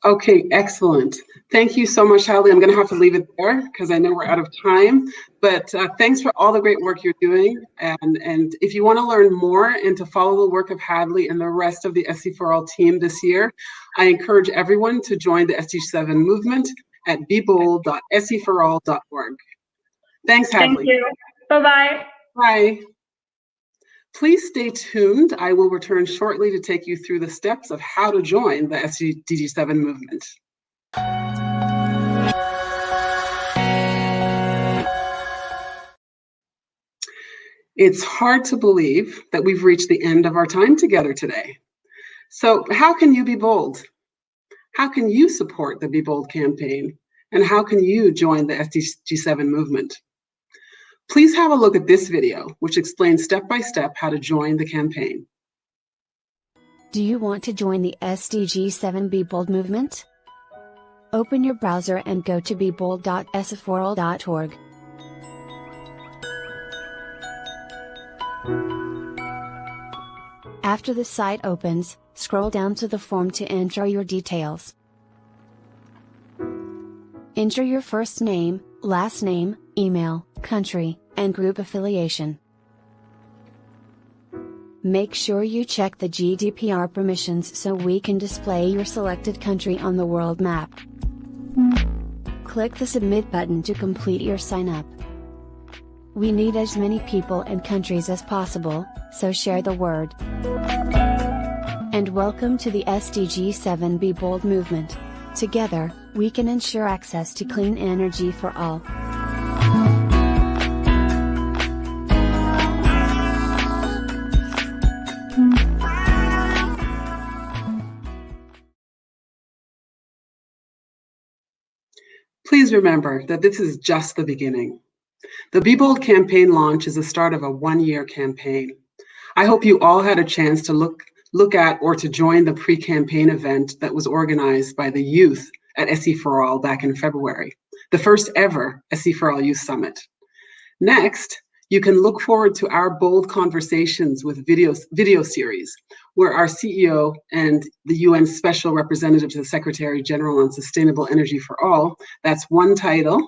Okay, excellent. Thank you so much, Hadley. I'm going to have to leave it there because I know we're out of time. But thanks for all the great work you're doing. And if you want to learn more and to follow the work of Hadley and the rest of the SEforAll team this year, I encourage everyone to join the SDG 7 movement at bebold.seforall.org. Thanks, Hadley. Thank you. Bye-bye. Bye. Please stay tuned. I will return shortly to take you through the steps of how to join the SDG 7 movement. It's hard to believe that we've reached the end of our time together today. So how can you be bold? How can you support the Be Bold campaign? And how can you join the SDG 7 movement? Please have a look at this video, which explains step-by-step how to join the campaign. Do you want to join the SDG 7 Be Bold movement? Open your browser and go to bebold.seforall.org. After the site opens, scroll down to the form to enter your details. Enter your first name, last name, email, country, and group affiliation. Make sure you check the GDPR permissions so we can display your selected country on the world map. Click the Submit button to complete your sign up. We need as many people and countries as possible, so share the word. And welcome to the SDG 7 Be Bold movement. Together, we can ensure access to clean energy for all. Please remember that this is just the beginning. The Be Bold campaign launch is the start of a one-year campaign. I hope you all had a chance to look at or to join the pre-campaign event that was organized by the youth at SEforAll back in February, the first ever SEforAll Youth Summit. Next, you can look forward to our bold conversations with video series, where our CEO and the UN Special Representative to the Secretary General on Sustainable Energy for All, that's one title,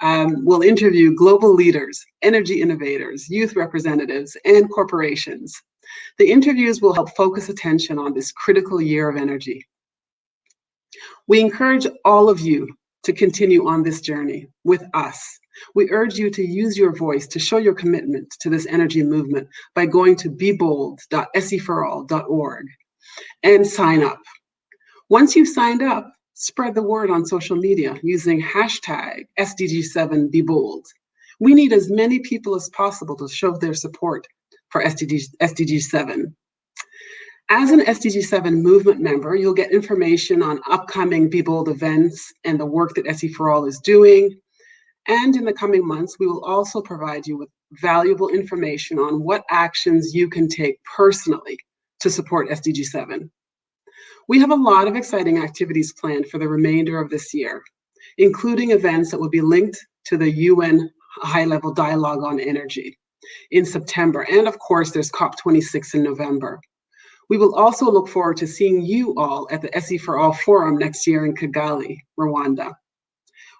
will interview global leaders, energy innovators, youth representatives, and corporations. The interviews will help focus attention on this critical year of energy. We encourage all of you to continue on this journey with us. We urge you to use your voice to show your commitment to this energy movement by going to bebold.seforall.org and sign up. Once you've signed up, spread the word on social media using hashtag SDG7BeBold. We need as many people as possible to show their support for SDG7. As an SDG7 movement member, you'll get information on upcoming Be Bold events and the work that SEforAll is doing. And in the coming months, we will also provide you with valuable information on what actions you can take personally to support SDG7. We have a lot of exciting activities planned for the remainder of this year, including events that will be linked to the UN High-Level Dialogue on Energy in September. And of course, there's COP26 in November. We will also look forward to seeing you all at the SEforAll Forum next year in Kigali, Rwanda.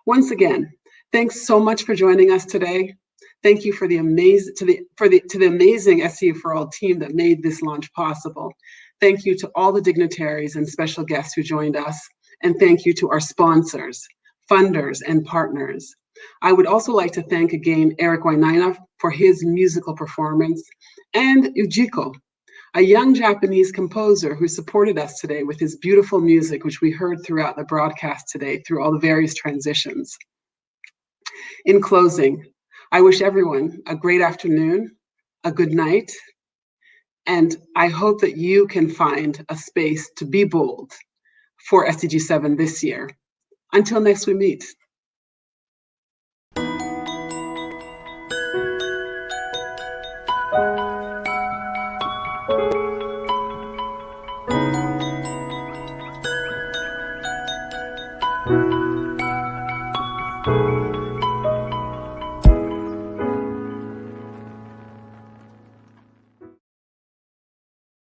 Once again, thanks so much for joining us today. Thank you for the amazing SEforAll team that made this launch possible. Thank you to all the dignitaries and special guests who joined us, and thank you to our sponsors, funders, and partners. I would also like to thank again Eric Wainaina for his musical performance, and Ujiko, a young Japanese composer who supported us today with his beautiful music, which we heard throughout the broadcast today through all the various transitions. In closing, I wish everyone a great afternoon, a good night, and I hope that you can find a space to be bold for SDG7 this year. Until next we meet. Thank you.